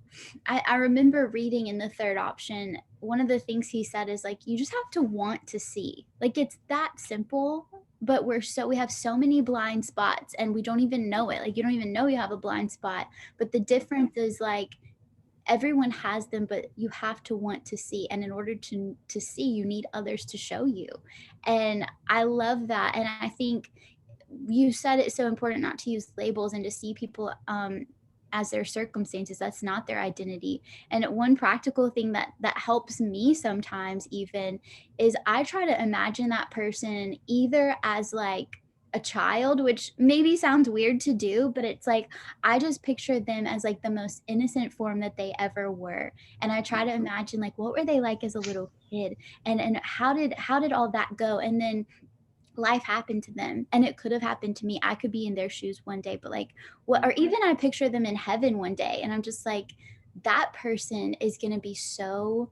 I remember reading in the third option, one of the things he said is like, you just have to want to see. Like, it's that simple, but we have so many blind spots and we don't even know it. Like, you don't even know you have a blind spot. But the difference is like, everyone has them, but you have to want to see, and in order to see, you need others to show you. And I love that. And I think you said it's so important not to use labels and to see people as their circumstances. That's not their identity. And one practical thing that helps me sometimes even is I try to imagine that person either as like a child, which maybe sounds weird to do, but it's like I just picture them as like the most innocent form that they ever were. And I try to imagine like what were they like as a little kid, and how did all that go, and then life happened to them, and it could have happened to me. I could be in their shoes one day, but like what, or even I picture them in heaven one day, and I'm just like, that person is going to be so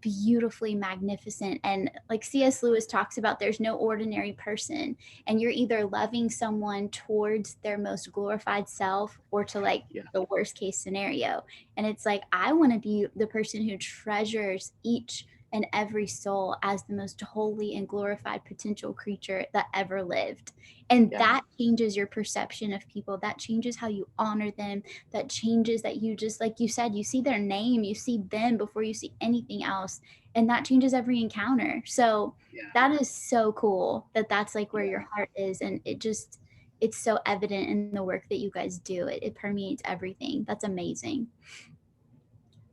beautifully magnificent. And like C.S. Lewis talks about, there's no ordinary person, and you're either loving someone towards their most glorified self or to like Yeah. the worst case scenario. And it's like I want to be the person who treasures each and every soul as the most holy and glorified potential creature that ever lived. And Yeah. that changes your perception of people. That changes how you honor them. That changes that you just, like you said, you see their name, you see them before you see anything else. And that changes every encounter. So Yeah. that is so cool that that's like where Yeah. your heart is. And it's so evident in the work that you guys do. It permeates everything. That's amazing.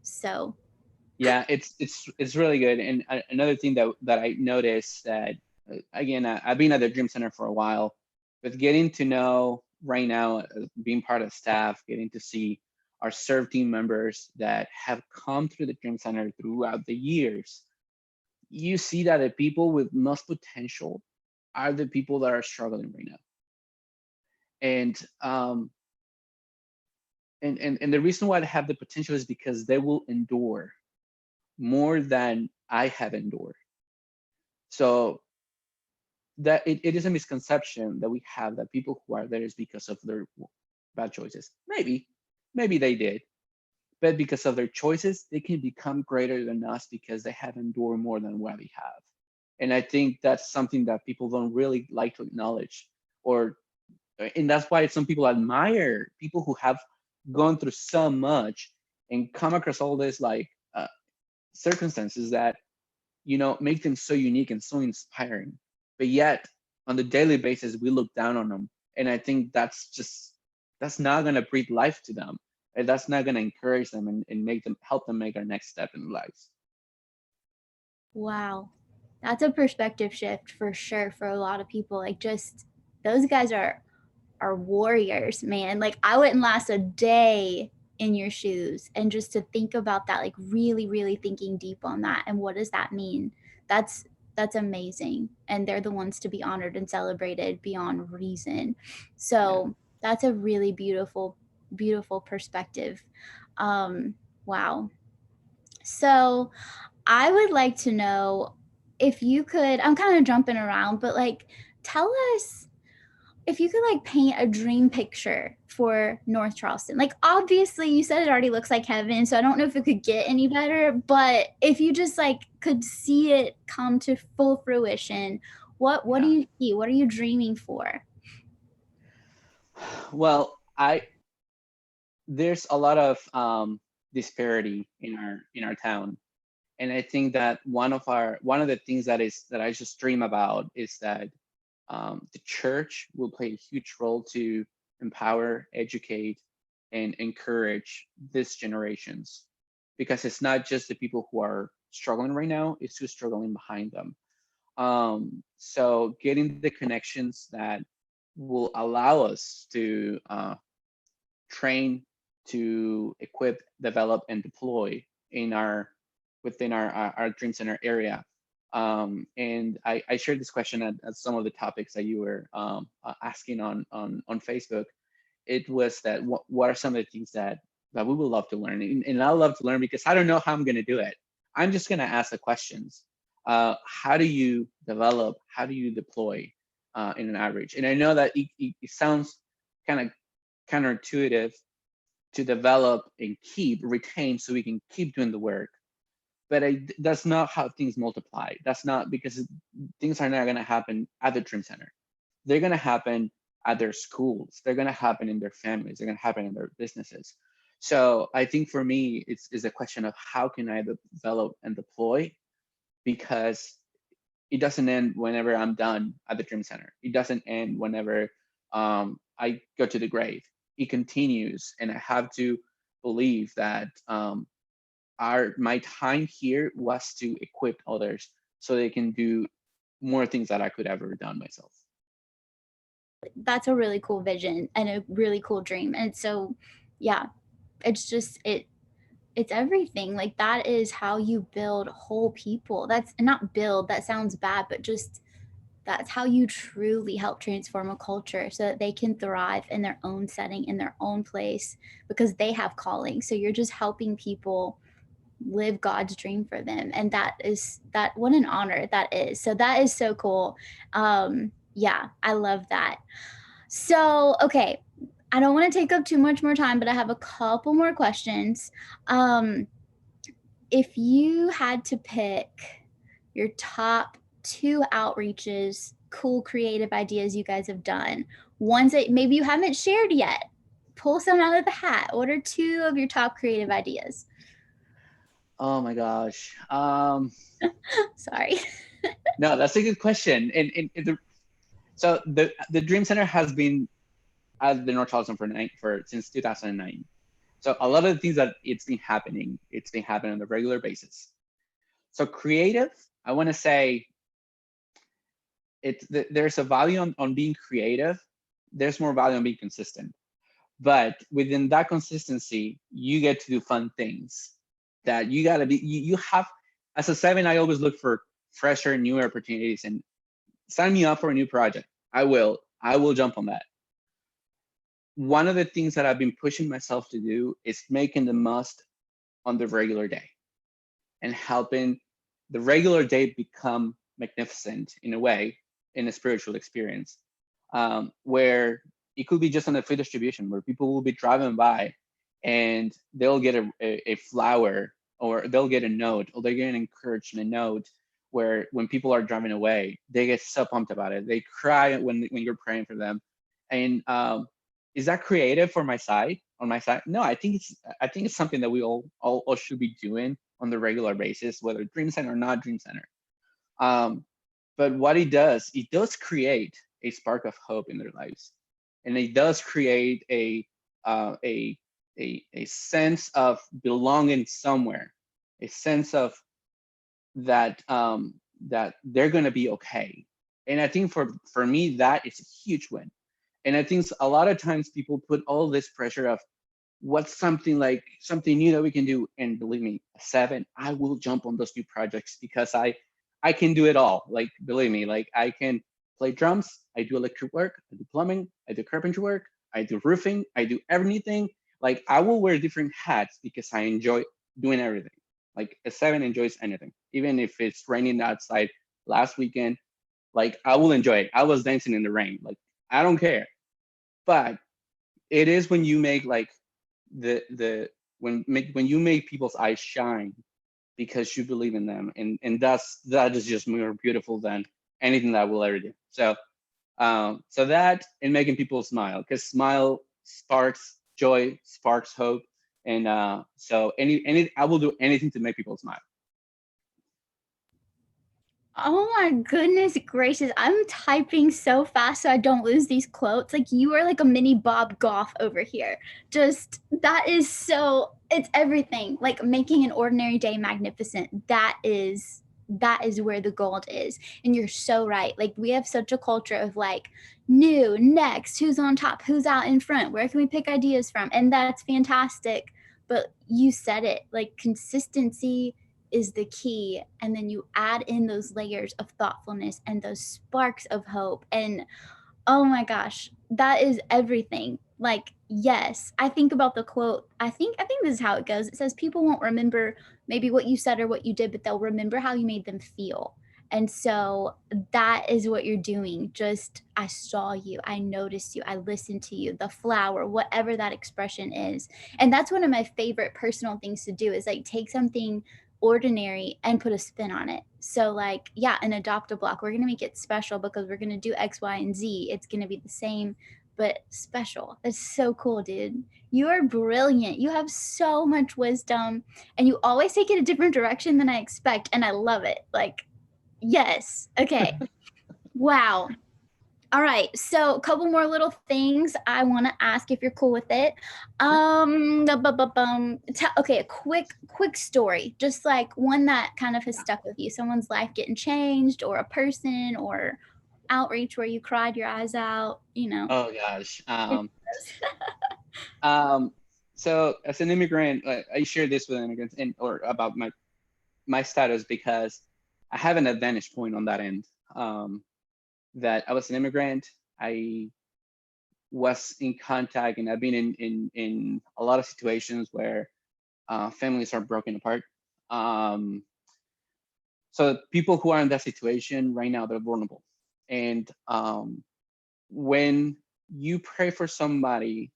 So, Yeah, it's really good. And another thing that I noticed that again, I've been at the Dream Center for a while, but getting to know right now, being part of staff, getting to see our serve team members that have come through the Dream Center throughout the years, you see that the people with most potential are the people that are struggling right now. And and the reason why they have the potential is because they will endure more than I have endured. So that it is a misconception that we have that people who are there is because of their bad choices. Maybe they did, but because of their choices, they can become greater than us because they have endured more than what we have. And I think that's something that people don't really like to acknowledge, or and that's why some people admire people who have gone through so much and come across all this like circumstances that make them so unique and so inspiring. But yet, on the daily basis, we look down on them, and I think that's not gonna breathe life to them, and that's not gonna encourage them and make them help them make our next step in life. wow. That's a perspective shift for sure for a lot of people. Like just those guys are warriors, man. Like I wouldn't last a day in your shoes, and just to think about that, like really really thinking deep on that and what does that mean. That's that's amazing, and they're the ones to be honored and celebrated beyond reason. Yeah. So that's a really beautiful perspective. Wow. So I would like to know if you could, I'm kind of jumping around, but like tell us if you could like paint a dream picture for North Charleston. Like obviously you said it already looks like heaven, so I don't know if it could get any better, but if you just like could see it come to full fruition, what do Yeah. you see? What are you dreaming for? Well, I there's a lot of disparity in our town, and I think that one of the things that I just dream about is that the church will play a huge role to empower, educate, and encourage these generations, because it's not just the people who are struggling right now; it's who's struggling behind them. So getting the connections that will allow us to train, to equip, develop, and deploy in our within our Dream Center area. And I shared this question at some of the topics that you were asking on Facebook. It was that what are some of the things that we would love to learn, and I love to learn because I don't know how I'm going to do it. I'm just going to ask the questions. How do you develop? How do you deploy in an average? And I know that it sounds kind of counterintuitive to develop and retain so we can keep doing the work. But that's not how things multiply. That's not because things are not going to happen at the Dream Center. They're going to happen at their schools. They're going to happen in their families. They're going to happen in their businesses. So I think for me, it's a question of how can I develop and deploy, because it doesn't end whenever I'm done at the dream center. It doesn't end whenever I go to the grave. It continues, and I have to believe that my time here was to equip others so they can do more things that I could ever done myself. That's a really cool vision and a really cool dream. And so, yeah, it's just it's everything. Like that is how you build whole people. That's not build, that sounds bad, but just that's how you truly help transform a culture so that they can thrive in their own setting, in their own place, because they have calling. So you're just helping people live God's dream for them. And that what an honor that is. So that is so cool. Yeah, I love that. So, okay, I don't want to take up too much more time, but I have a couple more questions. If you had to pick your top 2 outreaches, cool creative ideas you guys have done, ones that maybe you haven't shared yet, pull some out of the hat. What are 2 of your top creative ideas? Oh my gosh. Sorry. No, that's a good question. So the Dream Center has been at the North Charleston for since 2009. So a lot of the things that it's been happening on a regular basis. So creative, I want to say there's a value on being creative. There's more value on being consistent. But within that consistency, you get to do fun things that you gotta be. You have, as a 7, I always look for fresher, newer opportunities, and sign me up for a new project. I will jump on that. One of the things that I've been pushing myself to do is making the most on the regular day and helping the regular day become magnificent in a way, in a spiritual experience, where it could be just on a food distribution where people will be driving by and they'll get a flower, or they'll get a note, or they get an encouragement note, where when people are driving away, they get so pumped about it. They cry when you're praying for them. And is that creative for my side? On my side? No, I think it's something that we all should be doing on the regular basis, whether Dream Center or not Dream Center. But what it does create a spark of hope in their lives, and it does create a sense of belonging somewhere, a sense of that that they're gonna be okay. And I think for me that is a huge win. And I think a lot of times people put all this pressure of what's something new that we can do. And believe me, 7, I will jump on those new projects because I can do it all. Like, believe me, like I can play drums, I do electric work, I do plumbing, I do carpentry work, I do roofing, I do everything. Like I will wear different hats because I enjoy doing everything. Like a 7 enjoys anything, even if it's raining outside last weekend. Like I will enjoy it. I was dancing in the rain. Like I don't care. But it is when you make like when you make people's eyes shine because you believe in them, and that is just more beautiful than anything that we'll ever do. So so that, and making people smile, because smile sparks joy, sparks hope. And so I will do anything to make people smile. Oh my goodness gracious. I'm typing so fast so I don't lose these quotes. Like you are like a mini Bob Goff over here. Just that is so, it's everything. Like making an ordinary day magnificent. That is where the gold is. And you're so right. Like we have such a culture of like new, next, who's on top, who's out in front, where can we pick ideas from? And that's fantastic. But you said it, like consistency is the key, and then you add in those layers of thoughtfulness and those sparks of hope. And oh my gosh, that is everything. Like yes, I think about the quote, I think this is how it goes. It says people won't remember maybe what you said or what you did, but they'll remember how you made them feel. And so that is what you're doing. Just I saw you, I noticed you, I listened to you, the flower, whatever that expression is. And that's one of my favorite personal things to do is like take something ordinary and put a spin on it. So like, yeah, an adopt a block, we're going to make it special because we're going to do X, Y, and Z. It's going to be the same, but special. That's so cool, dude. You are brilliant. You have so much wisdom, and you always take it a different direction than I expect, and I love it. Like, yes. Okay. Wow. All right. So, a couple more little things I want to ask if you're cool with it. Okay, a quick story, just like one that kind of has stuck with you. Someone's life getting changed, or a person, or outreach where you cried your eyes out. Oh gosh. Um, so as an immigrant, I share this with immigrants and or about my status because I have an advantage point on that end. That I was an immigrant. I was in contact, and I've been in a lot of situations where families are broken apart. Um, so people who are in that situation right now, they're vulnerable. And when you pray for somebody,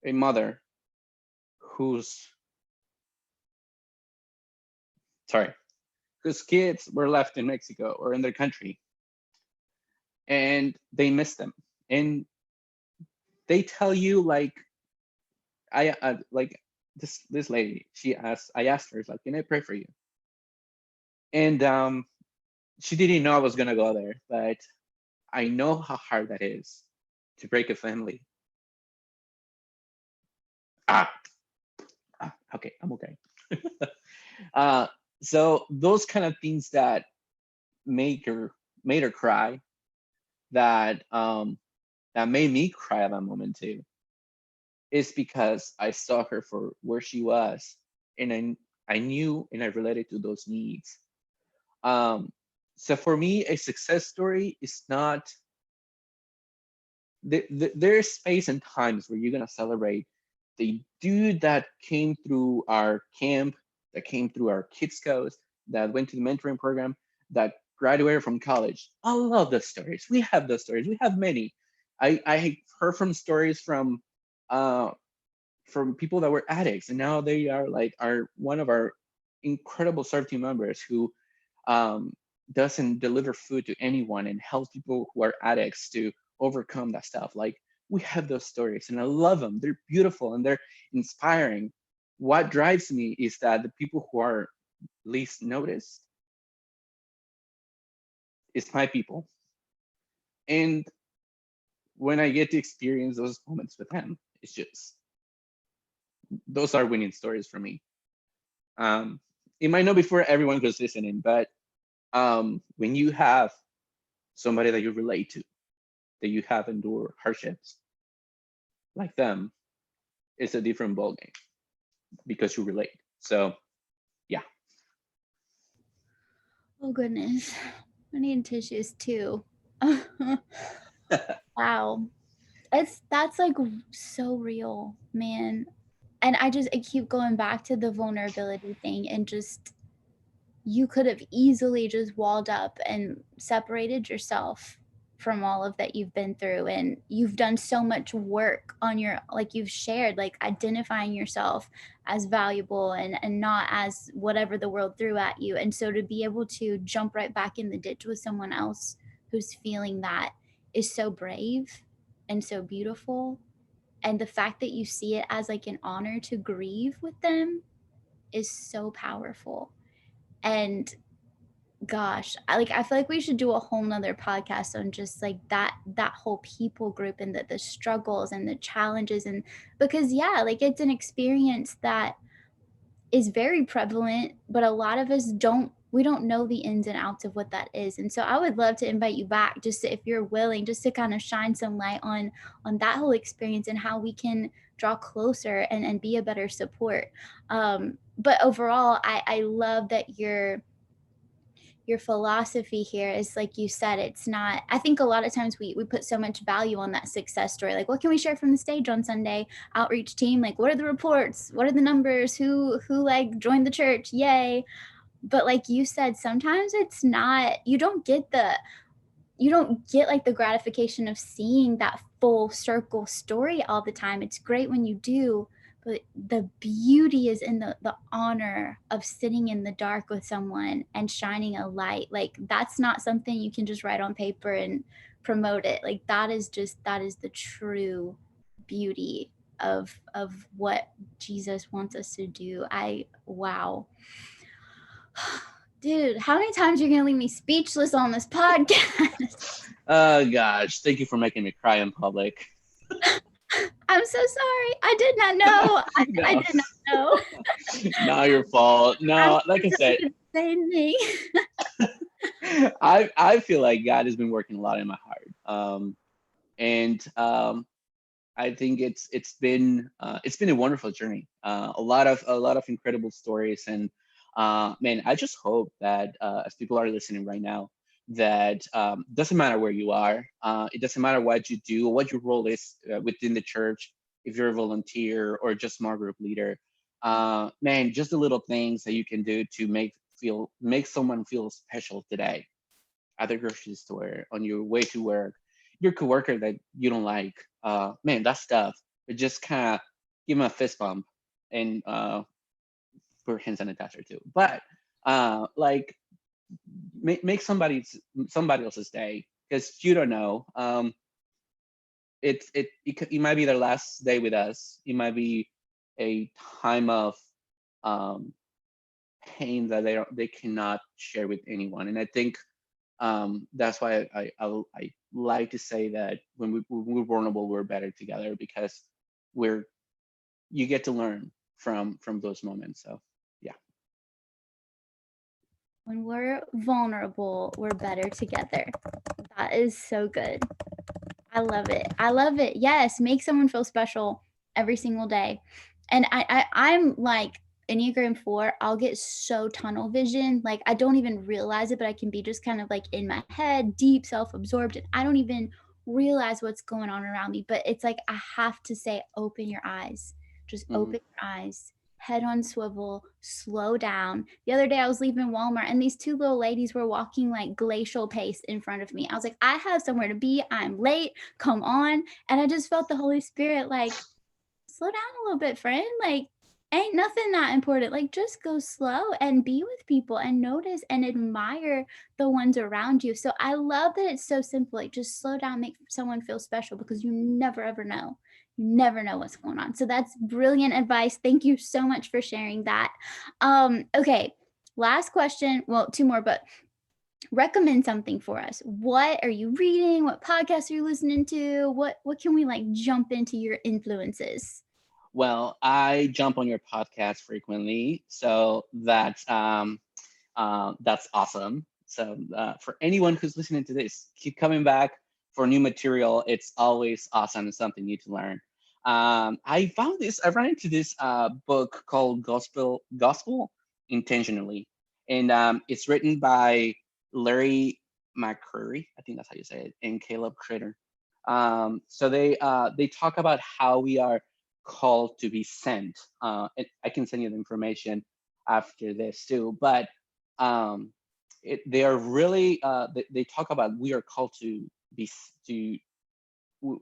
a mother who's sorry, whose kids were left in Mexico or in their country, and they miss them, and they tell you like like this lady, I asked her, like, can I pray for you? And she didn't know I was gonna go there, but I know how hard that is to break a family. Ah, okay, I'm okay. uh, so those kind of things that make her made her cry, that that made me cry at that moment too, is because I saw her for where she was, and I knew and I related to those needs. Um, so for me, a success story is not there's space and times where you're gonna celebrate the dude that came through our camp, that came through our kids coast, that went to the mentoring program, that graduated from college. I love those stories. We have those stories. We have many. I heard from stories uh, from people that were addicts, and now they are like are one of our incredible serve team members who um, doesn't deliver food to anyone and helps people who are addicts to overcome that stuff. Like, we have those stories, and I love them. They're beautiful and they're inspiring. What drives me is that the people who are least noticed is my people, and when I get to experience those moments with them, it's just those are winning stories for me. Um, it might not be for everyone who's listening, but when you have somebody that you relate to, that you have endured hardships like them, it's a different ballgame because you relate. So yeah. Oh goodness. I need tissues too. Wow. That's like so real, man. And I keep going back to the vulnerability thing, and just you could have easily just walled up and separated yourself from all of that you've been through, and you've done so much work on your, like you've shared, like identifying yourself as valuable and not as whatever the world threw at you. And so to be able to jump right back in the ditch with someone else who's feeling that is so brave and so beautiful. And the fact that you see it as like an honor to grieve with them is so powerful. And gosh, I feel like we should do a whole nother podcast on just like that whole people group, and the struggles and the challenges. And because yeah, like it's an experience that is very prevalent, but a lot of us don't know the ins and outs of what that is. And so I would love to invite you back, just to, if you're willing, just to kind of shine some light on that whole experience and how we can draw closer and be a better support. But overall, I love that your philosophy here is, like you said, it's not, I think a lot of times we put so much value on that success story, like what can we share from the stage on Sunday, outreach team, like what are the reports, what are the numbers, who like joined the church, yay. But like you said, sometimes it's not, you don't get like the gratification of seeing that full circle story all the time. It's great when you do, but the beauty is in the honor of sitting in the dark with someone and shining a light. Like that's not something you can just write on paper and promote it. Like that is the true beauty of what Jesus wants us to do. Wow. Dude, how many times are you gonna leave me speechless on this podcast? Oh gosh, thank you for making me cry in public. I'm so sorry. I did not know. I No, did not know. not your fault. I'm No, like I said, same thing. I feel like God has been working a lot in my heart. And I think it's been a wonderful journey. A lot of incredible stories, and man, I just hope that as people are listening right now, that doesn't matter where you are, it doesn't matter what you do, what your role is within the church, if you're a volunteer or just small group leader, man, just the little things that you can do to make someone feel special today at the grocery store, on your way to work, your coworker that you don't like, man, that stuff. It just kind of give them a fist bump and put hand sanitizer too. But like make somebody else's day, because you don't know. It might be their last day with us. It might be a time of um, pain that they cannot share with anyone. And I think that's why I like to say that when we're vulnerable, we're better together, because we're you get to learn from those moments. So yeah. When we're vulnerable, we're better together. That is so good. I love it. I love it. Yes, make someone feel special every single day. And I'm like Enneagram 4, I'll get so tunnel vision. Like I don't even realize it, but I can be just kind of like in my head, deep self-absorbed, and I don't even realize what's going on around me. But it's like I have to say, open your eyes. Just Mhm. open your eyes. Head on swivel, slow down. The other day I was leaving Walmart and these two little ladies were walking like glacial pace in front of me. I was like, I have somewhere to be. I'm late. Come on. And I just felt the Holy Spirit like, slow down a little bit, friend. Like, ain't nothing that important. Like, just go slow and be with people and notice and admire the ones around you. So I love that it's so simple. Like, just slow down, make someone feel special, because you never ever know. You never know what's going on. So that's brilliant advice. Thank you so much for sharing that. Okay, last question. Well, two more, but recommend something for us. What are you reading? What podcasts are you listening to? What can we like jump into your influences? Well, I jump on your podcast frequently, so that's awesome. So for anyone who's listening to this, keep coming back for new material. It's always awesome and something new to learn. I ran into this book called Gospel Intentionally, and it's written by Larry McCurry, I think that's how you say it, and Caleb Critter. So they talk about how we are called to be sent. And I can send you the information after this too, but they are really they talk about we are called to be to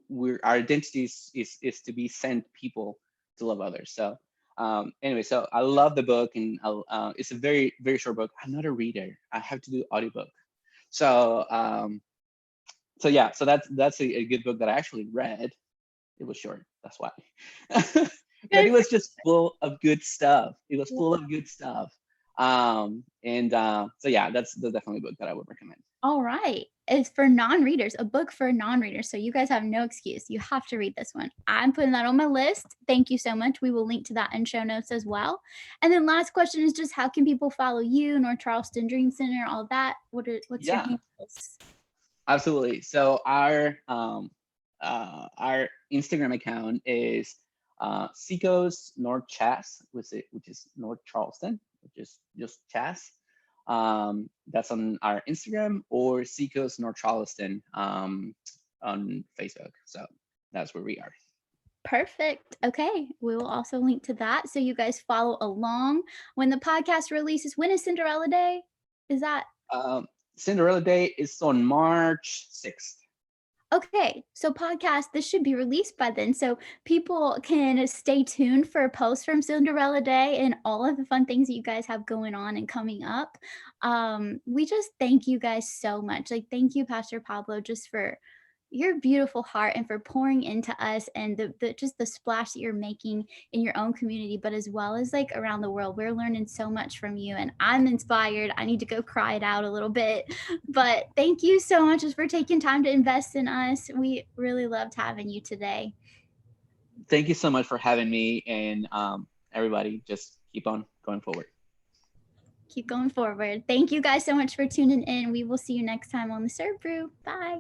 we're our identity is to be sent people to love others. So anyway, so I love the book, and it's a very very short book. I'm not a reader. I have to do audiobook. So so yeah, so that's a good book that I actually read. It was short, that's why. But Good. it was just full of good stuff. It was full of good stuff. And so yeah, that's definitely a book that I would recommend. All right. It's for non-readers, a book for non-readers. So you guys have no excuse. You have to read this one. I'm putting that on my list. Thank you so much. We will link to that in show notes as well. And then last question is just how can people follow you, North Charleston Dream Center, all that? What's your Yeah, handles? absolutely. So our Instagram account is Seacoast North Chas, which is North Charleston, which is just Chas. That's on our Instagram, or Seacoast North Charleston on Facebook. So that's where we are. Perfect. Okay. We will also link to that. So you guys follow along when the podcast releases. When is Cinderella Day? Is that Um, Cinderella Day is on March 6th. Okay, so podcast, this should be released by then. So people can stay tuned for posts from Cinderella Day and all of the fun things that you guys have going on and coming up. We just thank you guys so much. Like, thank you, Pastor Pablo, just for your beautiful heart and for pouring into us and the just the splash that you're making in your own community, but as well as like around the world. We're learning so much from you and I'm inspired. I need to go cry it out a little bit. But thank you so much just for taking time to invest in us. We really loved having you today. Thank you so much for having me, and everybody, just keep on going forward. Keep going forward. Thank you guys so much for tuning in. We will see you next time on the Serve Brew. Bye.